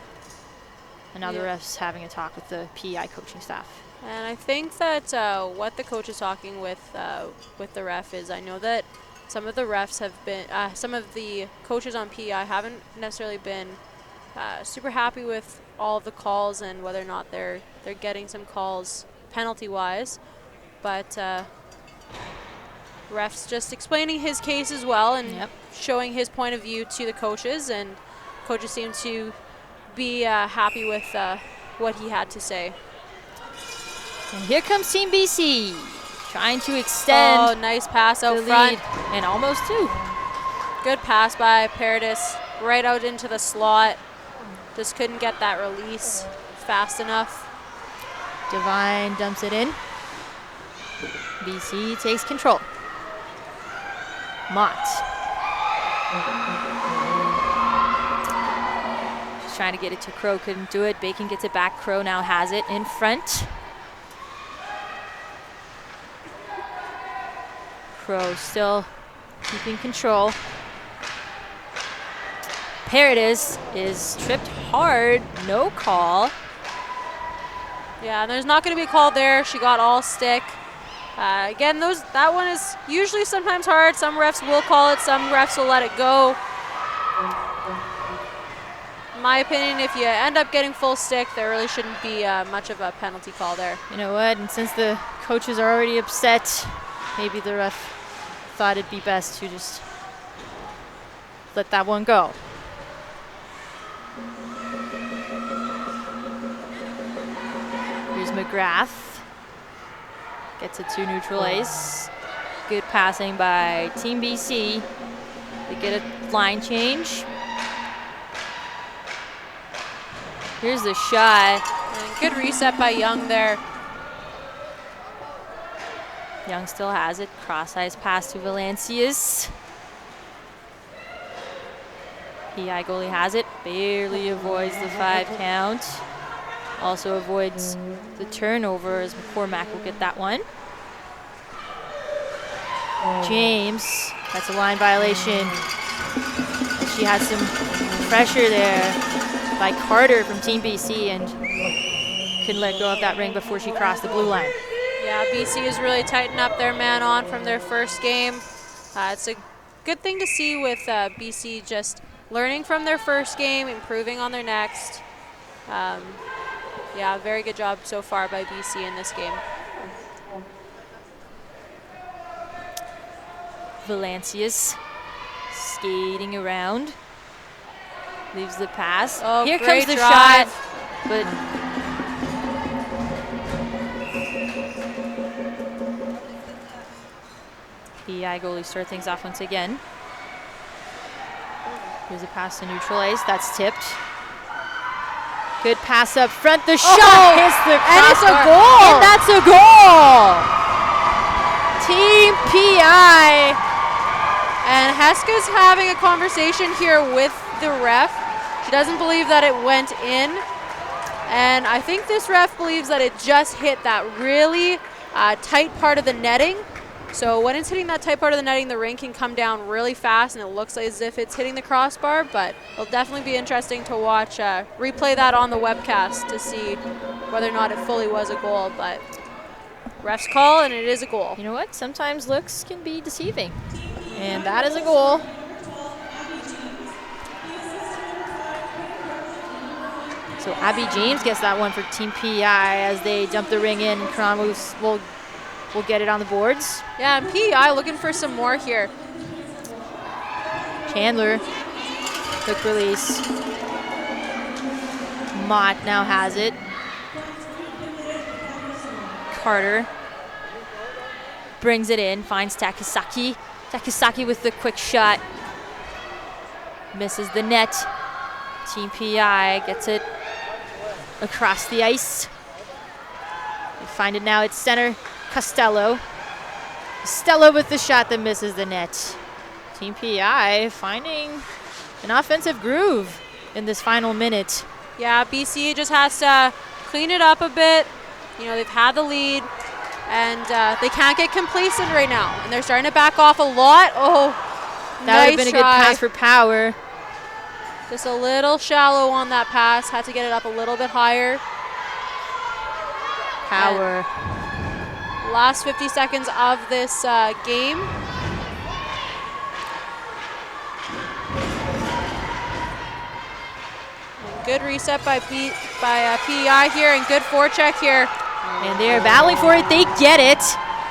And now the ref's having a talk with the PEI coaching staff. And I think that what the coach is talking with the ref is, I know that some of the refs have been, some of the coaches on PEI haven't necessarily been super happy with all of the calls and whether or not they're getting some calls penalty-wise. But ref's just explaining his case as well and showing his point of view to the coaches, and coaches seem to be happy with what he had to say. And here comes Team BC, trying to extend. Oh, nice pass out front. And almost two. Good pass by Paradis, right out into the slot. Just couldn't get that release fast enough. Devine dumps it in. BC takes control. Mott. Just trying to get it to Crow, couldn't do it. Bacon gets it back. Crow now has it in front. Crow still keeping control. Paradis is tripped hard, no call. Yeah, there's not going to be a call there. She got all stick. Again, that one is usually sometimes hard. Some refs will call it, some refs will let it go. In my opinion, if you end up getting full stick, there really shouldn't be much of a penalty call there. You know what, and since the coaches are already upset, maybe the ref thought it'd be best to just let that one go. McGrath gets it to neutral ice. Good passing by Team BC. They get a line change. Here's the shot. And good reset by Young there. Young still has it. Cross-ice pass to Valencius. PI goalie has it. Barely avoids the 5 count. Also avoids the turnover as McCormack will get that one. James, that's a line violation. And she had some pressure there by Carter from Team BC and couldn't let go of that ring before she crossed the blue line. Yeah, BC is really tightened up their man on from their first game. It's a good thing to see with BC just learning from their first game, improving on their next. Yeah, very good job so far by BC in this game. Valencius skating around. Leaves the pass. Oh, here great comes the drive. shot, but PI goalie start things off once again. Here's a pass to neutral ice. That's tipped. Good pass up front. The shot hits the crossbar. And it's a goal. And that's a goal. Team PI. And Heska's having a conversation here with the ref. She doesn't believe that it went in. And I think this ref believes that it just hit that really tight part of the netting. So when it's hitting that tight part of the netting, the ring can come down really fast, and it looks as if it's hitting the crossbar, but it'll definitely be interesting to watch, replay that on the webcast to see whether or not it fully was a goal, but ref's call, and it is a goal. You know what? Sometimes looks can be deceiving, and that is a goal. So Abby James gets that one for Team PI as they dump the ring in. Kron will get it on the boards. Yeah, and PEI looking for some more here. Chandler, quick release. Mott now has it. Carter brings it in, finds Takasaki. Takasaki with the quick shot. Misses the net. Team PI gets it across the ice. They find it now at center. Costello. Costello with the shot that misses the net. Team PI finding an offensive groove in this final minute. Yeah, BC just has to clean it up a bit. You know, they've had the lead, and they can't get complacent right now. And they're starting to back off a lot. Oh, that would nice have been a try. good pass for Power. Just a little shallow on that pass. Had to get it up a little bit higher. Power. And last 50 seconds of this game. And good reset by PEI here, and good forecheck here. And they're battling for it. They get it.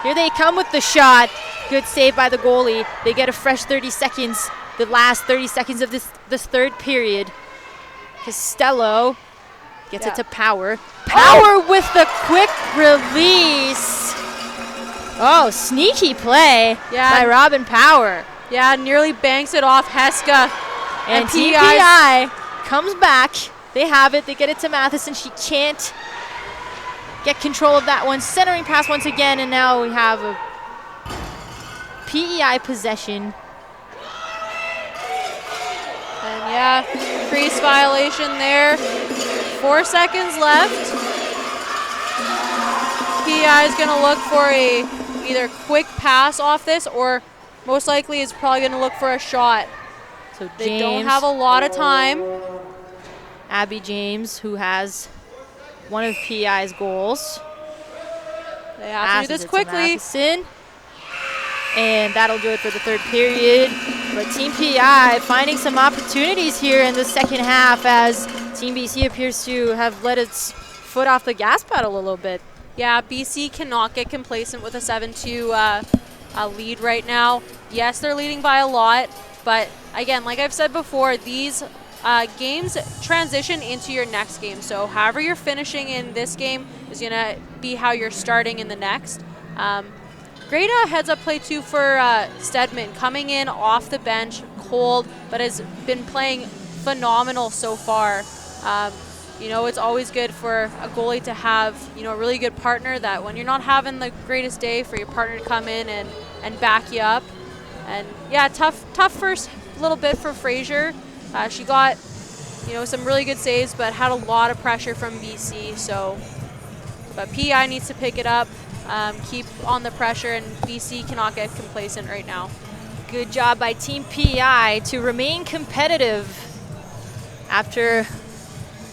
Here they come with the shot. Good save by the goalie. They get a fresh 30 seconds. The last 30 seconds of this third period. Costello gets it to Power. Power with the quick release. Oh, sneaky play by Robin Power. Yeah, nearly banks it off Heska. And Team PI comes back. They have it. They get it to Matheson. She can't get control of that one. Centering pass once again, and now we have a PEI possession. And yeah, crease violation there. 4 seconds left. PEI is going to look for a either quick pass off this, or most likely is probably going to look for a shot. So they don't have a lot of time. Abby James, who has one of PEI's goals. They have to do this quickly. And that'll do it for the third period. But Team PEI finding some opportunities here in the second half as Team BC appears to have let its foot off the gas pedal a little bit. Yeah, BC cannot get complacent with a 7-2 lead right now. Yes, they're leading by a lot, but again, like I've said before, these games transition into your next game. So however you're finishing in this game is going to be how you're starting in the next. Great heads-up play, too, for Stedman, coming in off the bench, cold, but has been playing phenomenal so far. You know, it's always good for a goalie to have, you know, a really good partner that when you're not having the greatest day, for your partner to come in and back you up. And, yeah, tough first little bit for Fraser. She got, you know, some really good saves, but had a lot of pressure from BC. So, but PI needs to pick it up, keep on the pressure, and BC cannot get complacent right now. Good job by Team PI to remain competitive after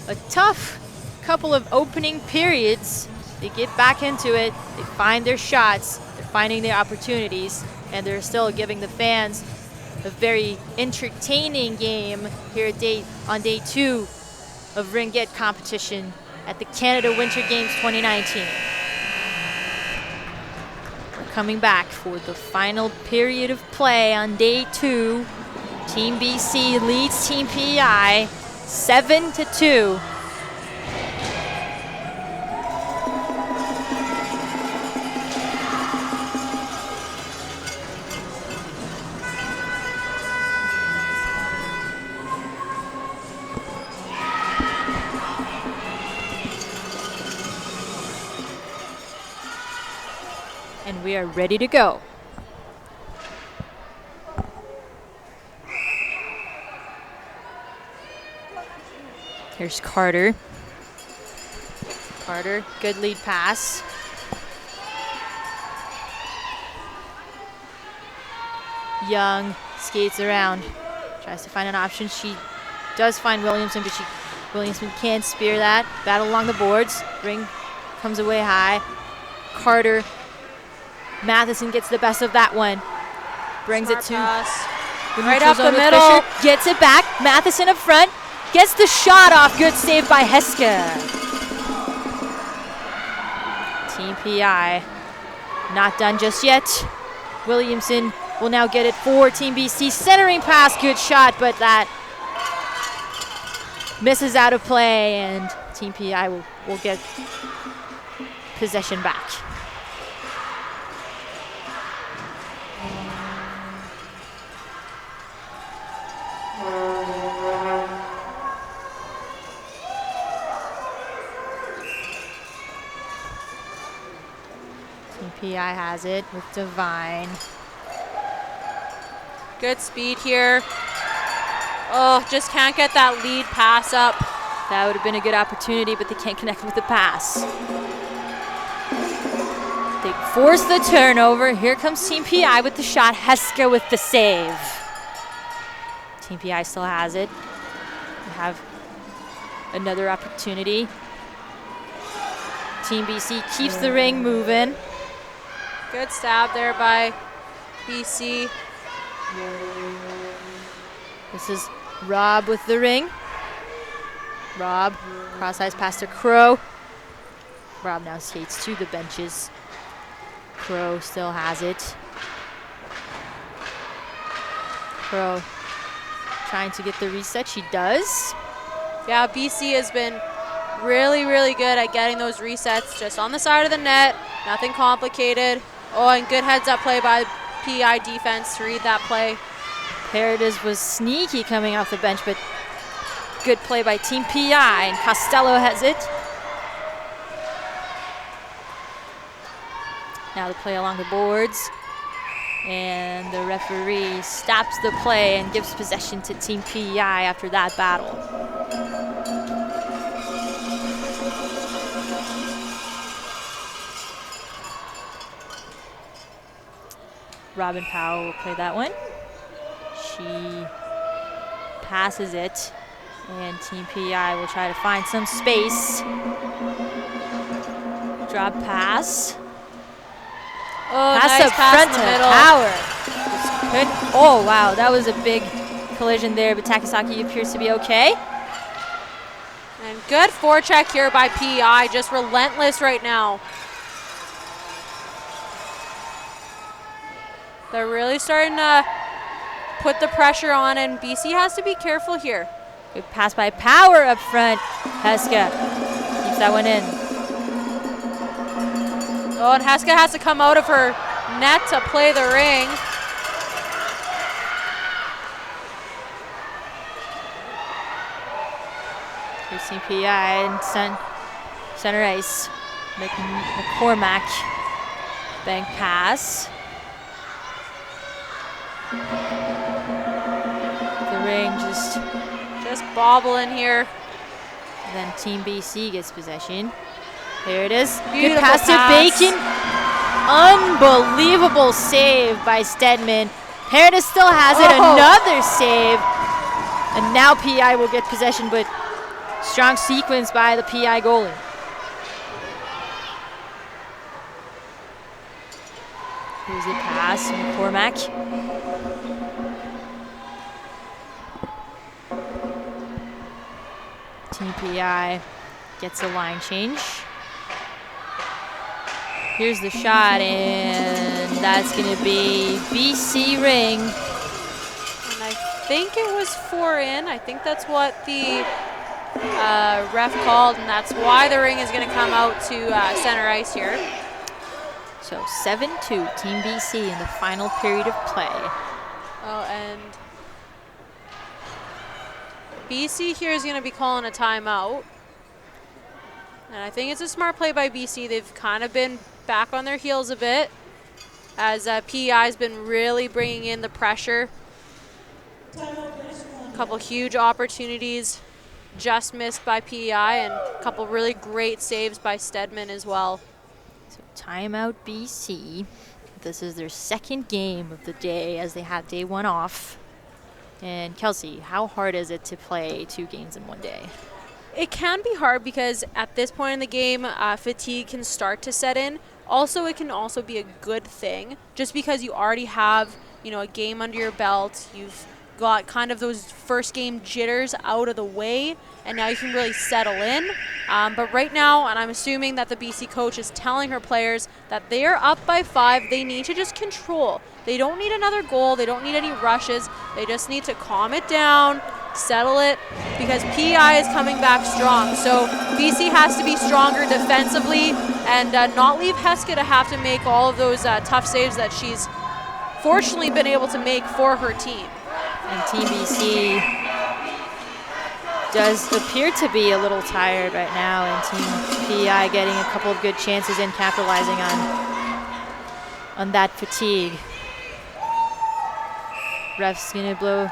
a tough couple of opening periods. They get back into it, they find their shots, they're finding their opportunities, and they're still giving the fans a very entertaining game here on day 2 of Ringette competition at the Canada Winter Games 2019. We're coming back for the final period of play on day 2. Team BC leads Team PI 7-2. And we are ready to go. Here's Carter. Carter, good lead pass. Young skates around, tries to find an option. She does find Williamson, but Williamson can't spear that. Battle along the boards. Ring comes away high. Carter. Matheson gets the best of that one. Brings Smart it to pass. right up the middle. Fisher, gets it back. Matheson up front. Gets the shot off. Good save by Heska. Team PI not done just yet. Williamson will now get it for Team BC. Centering pass. Good shot, but that misses out of play, and Team PI will get possession back. PI has it with Devine. Good speed here. Oh, just can't get that lead pass up. That would have been a good opportunity, but they can't connect with the pass. They force the turnover. Here comes Team PI with the shot. Heska with the save. Team PI still has it. They have another opportunity. Team BC keeps the ring moving. Good stab there by BC. This is Rob with the ring. Rob, cross-ice pass to Crow. Rob now skates to the benches. Crow still has it. Crow trying to get the reset. She does. Yeah, BC has been really, really good at getting those resets just on the side of the net. Nothing complicated. Oh, and good heads-up play by PI defense to read that play. Paredes was sneaky coming off the bench, but good play by Team PI, and Costello has it. Now the play along the boards, and the referee stops the play and gives possession to Team PI after that battle. Robin Powell will play that one. She passes it, and Team PI will try to find some space. Drop pass. Oh, Pass nice up pass front in to the middle. Power. Oh, wow, that was a big collision there, but Takasaki appears to be okay. And good forecheck here by PI, just relentless right now. They're really starting to put the pressure on, and BC has to be careful here. Good pass by Power up front. Heska keeps that one in. Oh, and Heska has to come out of her net to play the ring. Here's CPI and center ice. McCormack. Bank pass. The ring just bobbling here. Then Team BC gets possession. There it is. Beautiful Good pass to Bacon. Unbelievable save by Stedman. Paradis still has it. Another save. And now PI will get possession, but strong sequence by the PI goalie. Here's a pass, McCormack. Team PI gets a line change. Here's the shot, and that's going to be BC ring. And I think it was 4 in. I think that's what the ref called, and that's why the ring is going to come out to center ice here. So 7-2, Team BC in the final period of play. Oh, and BC here is going to be calling a timeout. And I think it's a smart play by BC. They've kind of been back on their heels a bit as PEI's been really bringing in the pressure. A couple huge opportunities just missed by PEI and a couple really great saves by Stedman as well. So timeout BC. This is their second game of the day as they had day one off. And Kelsey, how hard is it to play 2 games in one day? It can be hard because at this point in the game, fatigue can start to set in. Also, it can also be a good thing just because you already have, a game under your belt. You've got kind of those first game jitters out of the way, and now you can really settle in. But right now, and I'm assuming that the BC coach is telling her players that they are up by 5. They need to just control. They don't need another goal. They don't need any rushes. They just need to calm it down, settle it, because PEI is coming back strong. So BC has to be stronger defensively and not leave Heska to have to make all of those tough saves that she's fortunately been able to make for her team. And Team BC does appear to be a little tired right now, and Team PEI getting a couple of good chances and capitalizing on that fatigue. Ref's gonna blow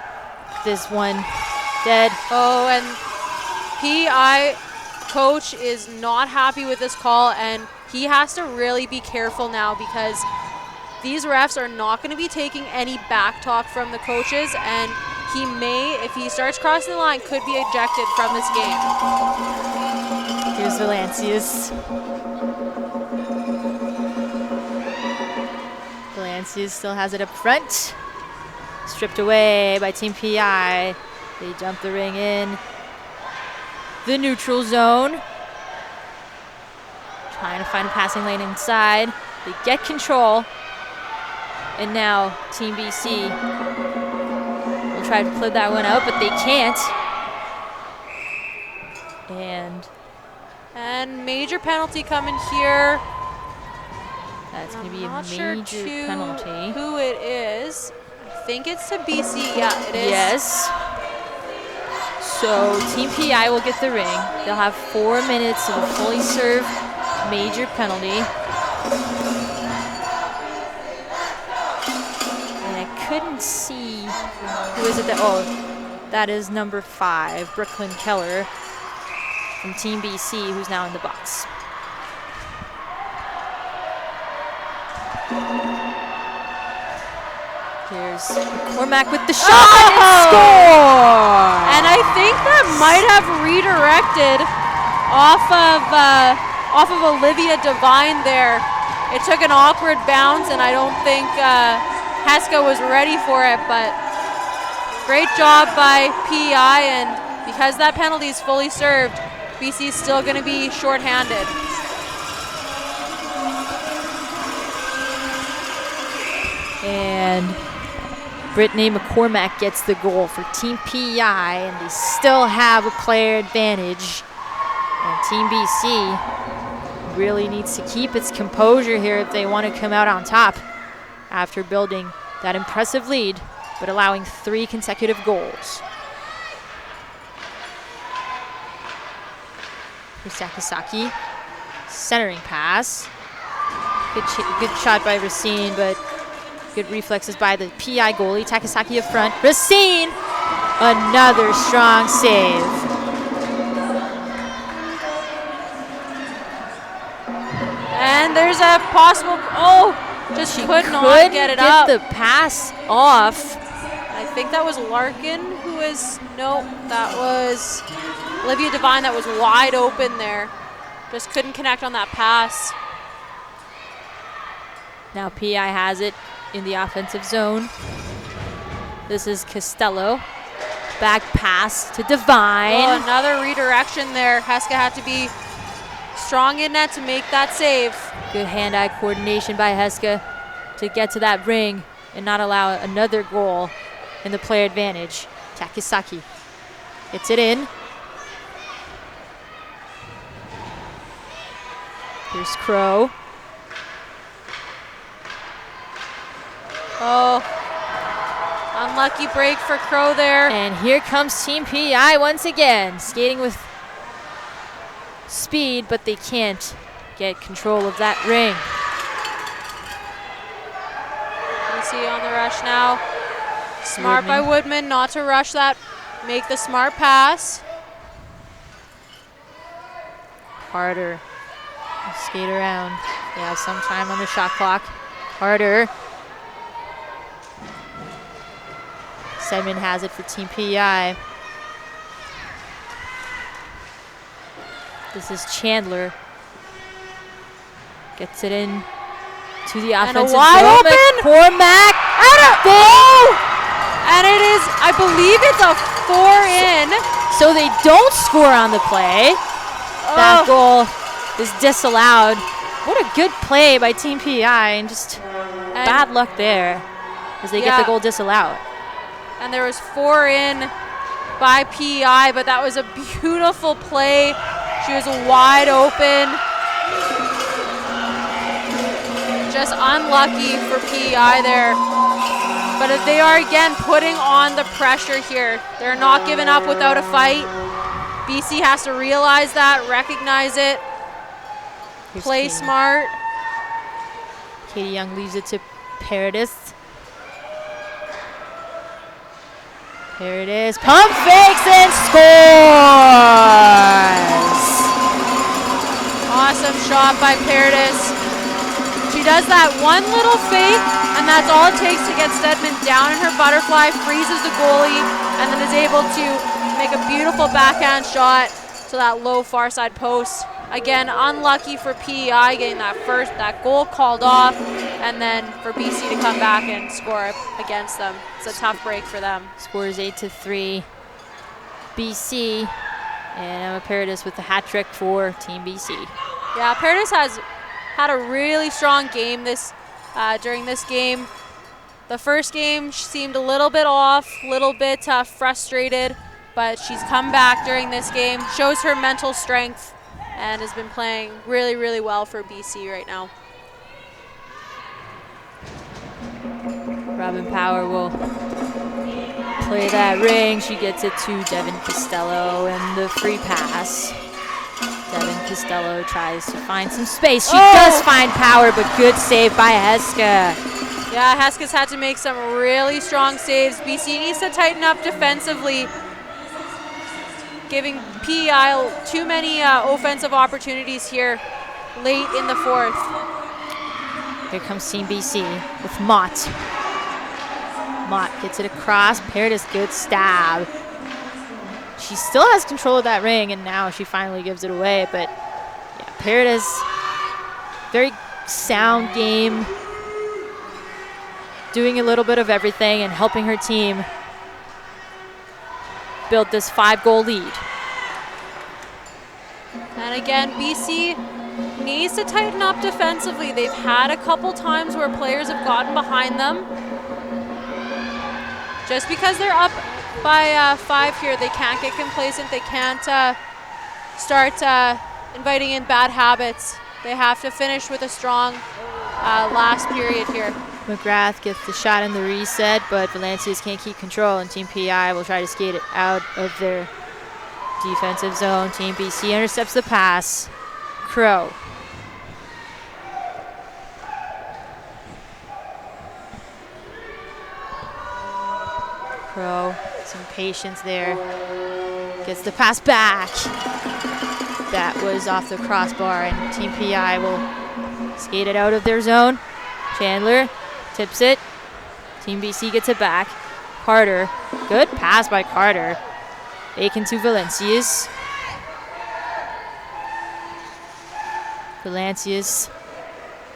this one dead. Oh, and PEI coach is not happy with this call, and he has to really be careful now because these refs are not going to be taking any back talk from the coaches, and he may, if he starts crossing the line, could be ejected from this game. Here's Valancius. Valancius still has it up front. Stripped away by Team PEI. They dump the ring in the neutral zone. Trying to find a passing lane inside. They get control. And now Team BC will try to play that one out, but they can't. And major penalty coming here. That's going to be a not major sure penalty. Who it is. I think it's to BC. Yeah, it is. Yes. So Team PEI will get the ring. They'll have 4 minutes of a fully served major penalty. Couldn't see who is it that, that is number 5, Brooklyn Keller from Team BC, who's now in the box. Here's McCormack with the shot and score! And I think that might have redirected off of Olivia Devine there. It took an awkward bounce, and I don't think Heska was ready for it, but great job by PEI, and because that penalty is fully served, BC is still going to be shorthanded. And Brittany McCormack gets the goal for Team PEI, and they still have a player advantage. And Team BC really needs to keep its composure here if they want to come out on top after building that impressive lead, but allowing 3 consecutive goals. Here's Takasaki, centering pass. Good shot by Racine, but good reflexes by the PI goalie. Takasaki up front. Racine, another strong save. And there's a possible, just could not get it up. The pass off. I think that was Larkin who is, no, that was Olivia Devine that was wide open there. Just couldn't connect on that pass. Now PI has it in the offensive zone. This is Costello. Back pass to Devine. Oh, another redirection there. Heska had to be strong in net to make that save. Good hand-eye coordination by Heska to get to that ring and not allow another goal in the player advantage. Takasaki gets it in. Here's Crow. Oh, unlucky break for Crow there. And here comes Team PI once again, skating with speed, but they can't get control of that ring. You see on the rush now. Smart by Woodman not to rush that, make the smart pass. Harder, skate around. They have some time on the shot clock. Harder. Sedman has it for Team PEI. This is Chandler. Gets it in to the offensive zone. And a wide open. Cormac. Out of goal. And it is, I believe it's a 4-in. So they don't score on the play. That goal is disallowed. What a good play by Team PEI, and just bad luck there as they get the goal disallowed. And there was 4-in by PEI, but that was a beautiful play. She was wide open. Just unlucky for PEI there. But they are again putting on the pressure here. They're not giving up without a fight. BC has to realize that, recognize it, play smart. Katie Young leaves it to Paradis. Here it is. Pump fakes and scores! Awesome shot by Paradis. She does that one little fake, and that's all it takes to get Stedman down in her butterfly, freezes the goalie, and then is able to make a beautiful backhand shot to that low far side post. Again, unlucky for PEI getting that goal called off, and then for BC to come back and score against them. It's a tough break for them. Scores 8-3 BC, and Emma Paradis with the hat trick for Team BC. Yeah, Paradis has had a really strong game during this game. The first game she seemed a little bit off, a little bit frustrated, but she's come back during this game, shows her mental strength, and has been playing really, really well for BC right now. Robin Power will play that ring. She gets it to Devin Costello, and the free pass. Devin Costello tries to find some space. She does find Power, but good save by Heska. Yeah, Heska's had to make some really strong saves. BC needs to tighten up defensively, giving PEI too many offensive opportunities here late in the fourth. Here comes Team BC with Mott. Mott gets it across. Paradis, good stab. She still has control of that ring, and now she finally gives it away. But yeah, Paradis, very sound game, doing a little bit of everything and helping her team build this 5-goal lead. And again, BC needs to tighten up defensively. They've had a couple times where players have gotten behind them. Just because they're up by 5 here, they can't get complacent. They can't start inviting in bad habits. They have to finish with a strong last period here. McGrath gets the shot in the reset, but Valencias can't keep control, and Team PI will try to skate it out of their defensive zone. Team BC intercepts the pass. Crow. Crow, some patience there. Gets the pass back. That was off the crossbar, and Team PI will skate it out of their zone. Chandler tips it. Team BC gets it back. Carter, good pass by Carter. Aiken to Valencias. Valencias.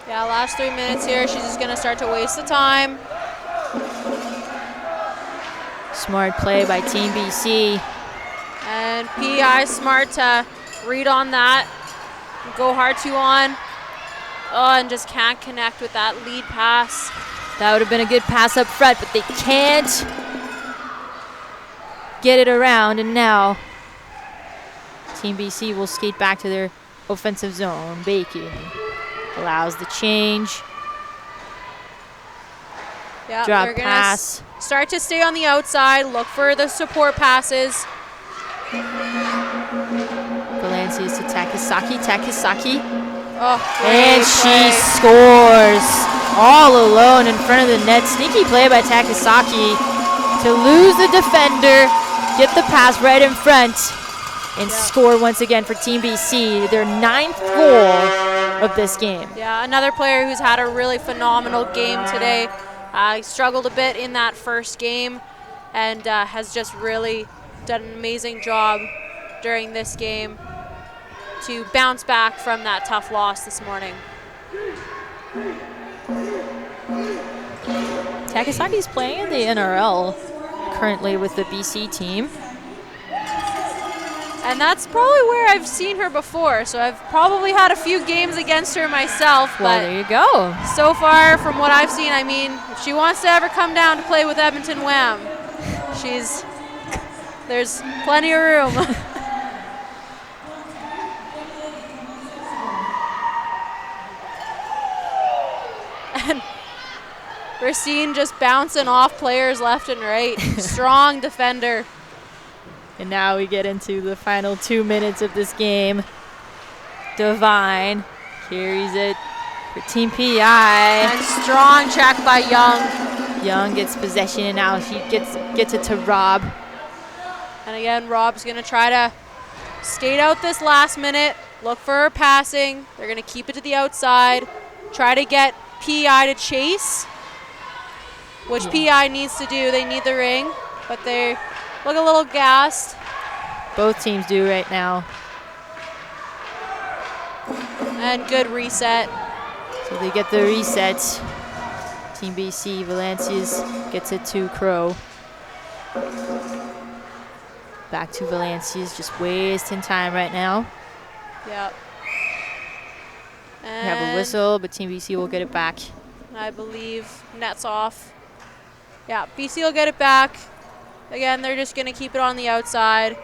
Yeah, last 3 minutes here. She's just going to start to waste the time. Smart play by Team BC. And PI smart to read on that. Go hard 2 on. Oh, and just can't connect with that lead pass. That would have been a good pass up front, but they can't get it around. And now Team BC will skate back to their offensive zone. Bacon allows the change. Yeah, Drop they're gonna pass. Start to stay on the outside. Look for the support passes. Valencias to Takasaki. Takasaki. Oh, And great she play. scores all alone in front of the net. Sneaky play by Takasaki to lose the defender, get the pass right in front, and score once again for Team BC, their 9th goal of this game. Yeah, another player who's had a really phenomenal game today. He struggled a bit in that first game and has just really done an amazing job during this game to bounce back from that tough loss this morning. Takasaki's playing in the NRL currently with the BC team. And that's probably where I've seen her before, so I've probably had a few games against her myself. Well, But there you go. so far, from what I've seen, I mean, if she wants to ever come down to play with Edmonton Wham, there's plenty of room. And Racine just bouncing off players left and right. Strong defender. And now we get into the final 2 minutes of this game. Devine carries it for Team PI. And strong check by Young. Young gets possession, and now she gets it to Rob. And again, Rob's going to try to skate out this last minute, look for her passing. They're going to keep it to the outside, try to get PI to chase, which PI needs to do. They need the ring, but they look a little gassed. Both teams do right now. And good reset. So they get the reset. Team BC, Valencias gets it to Crow. Back to Valencias, just wasting time right now. Yep. We have a whistle, but Team BC will get it back. I believe net's off. Yeah, BC will get it back. Again, they're just going to keep it on the outside.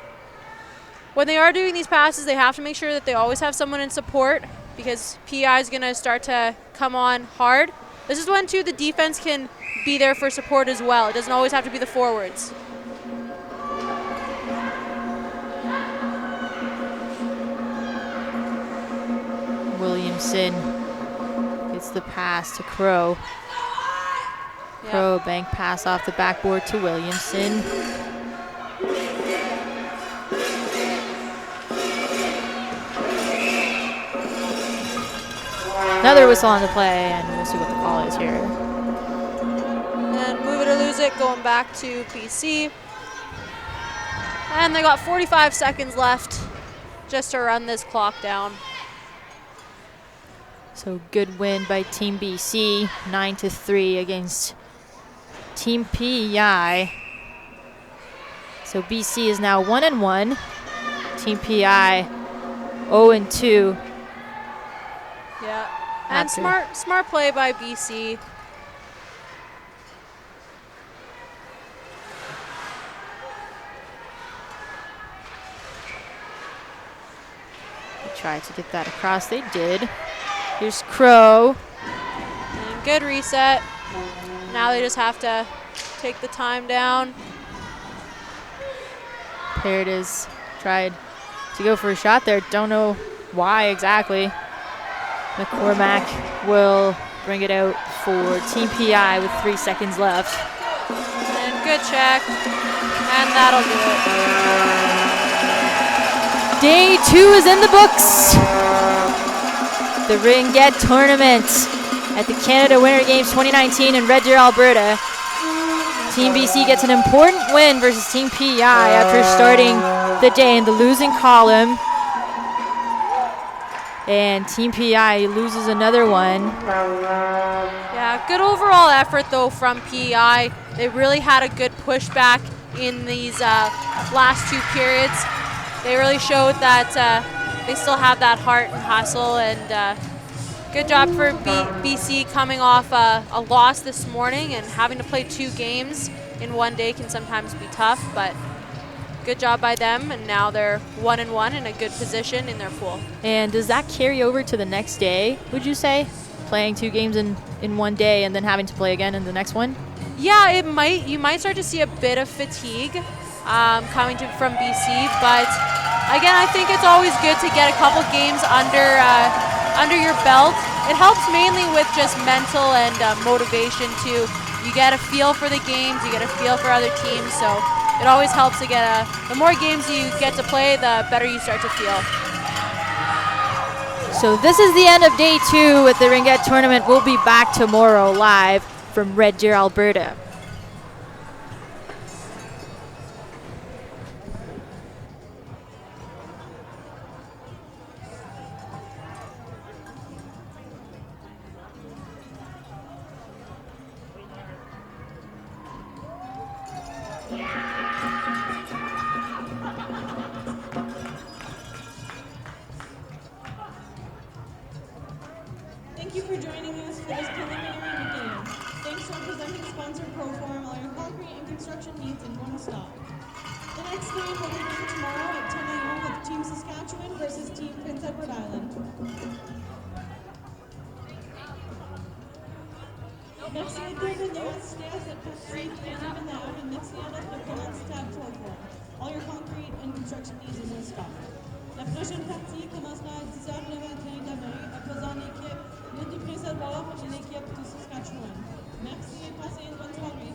When they are doing these passes, they have to make sure that they always have someone in support because PI is going to start to come on hard. This is when, too, the defense can be there for support as well. It doesn't always have to be the forwards. Williamson gets the pass to Crow. Crow bank pass off the backboard to Williamson. Another whistle on the play, and we'll see what the call is here. And move it or lose it, going back to BC. And they got 45 seconds left just to run this clock down. So good win by Team BC, 9-3 against Team PEI. So BC is now 1-1. Team PEI 0-2. Yeah, and smart play by BC. They tried to get that across. They did. Here's Crow. And good reset. Now they just have to take the time down. Paredes tried to go for a shot there. Don't know why exactly. McCormack will bring it out for Team PI with 3 seconds left. And good check. And that'll do it. Day 2 is in the books. The Ringette tournament at the Canada Winter Games 2019 in Red Deer, Alberta. Team BC gets an important win versus Team PI after starting the day in the losing column. And Team PI loses another one. Yeah, good overall effort though from PEI. They really had a good pushback in these last 2 periods. They really showed that they still have that heart and hustle, and good job for BC coming off a loss this morning, and having to play 2 games in one day can sometimes be tough, but good job by them, and now they're 1-1 in a good position in their pool. And does that carry over to the next day, would you say? Playing 2 games in one day and then having to play again in the next one? Yeah, it might. You might start to see a bit of fatigue coming from BC, but again, I think it's always good to get a couple games under your belt. It helps mainly with just mental and motivation too. You get a feel for the games, you get a feel for other teams, so it always helps to get the more games you get to play, the better you start to feel. So this is the end of day 2 with the Ringette tournament. We'll be back tomorrow live from Red Deer, Alberta. Thank you for joining us for this preliminary game. Thanks to our presenting sponsor, Proform, all your concrete and construction needs in one stop. The next game will begin tomorrow at 10 a.m. with Team Saskatchewan versus Team Prince Edward Island. Merci d'intervenir, stay à cette partie préliminaire et merci à notre commanditaire Proform. All your concrete and construction needs in one stop. La prochaine partie commencera à 10h le matin demain, opposant l'équipe du Prince Edward et l'équipe de Saskatchewan. Merci et passez une bonne soirée.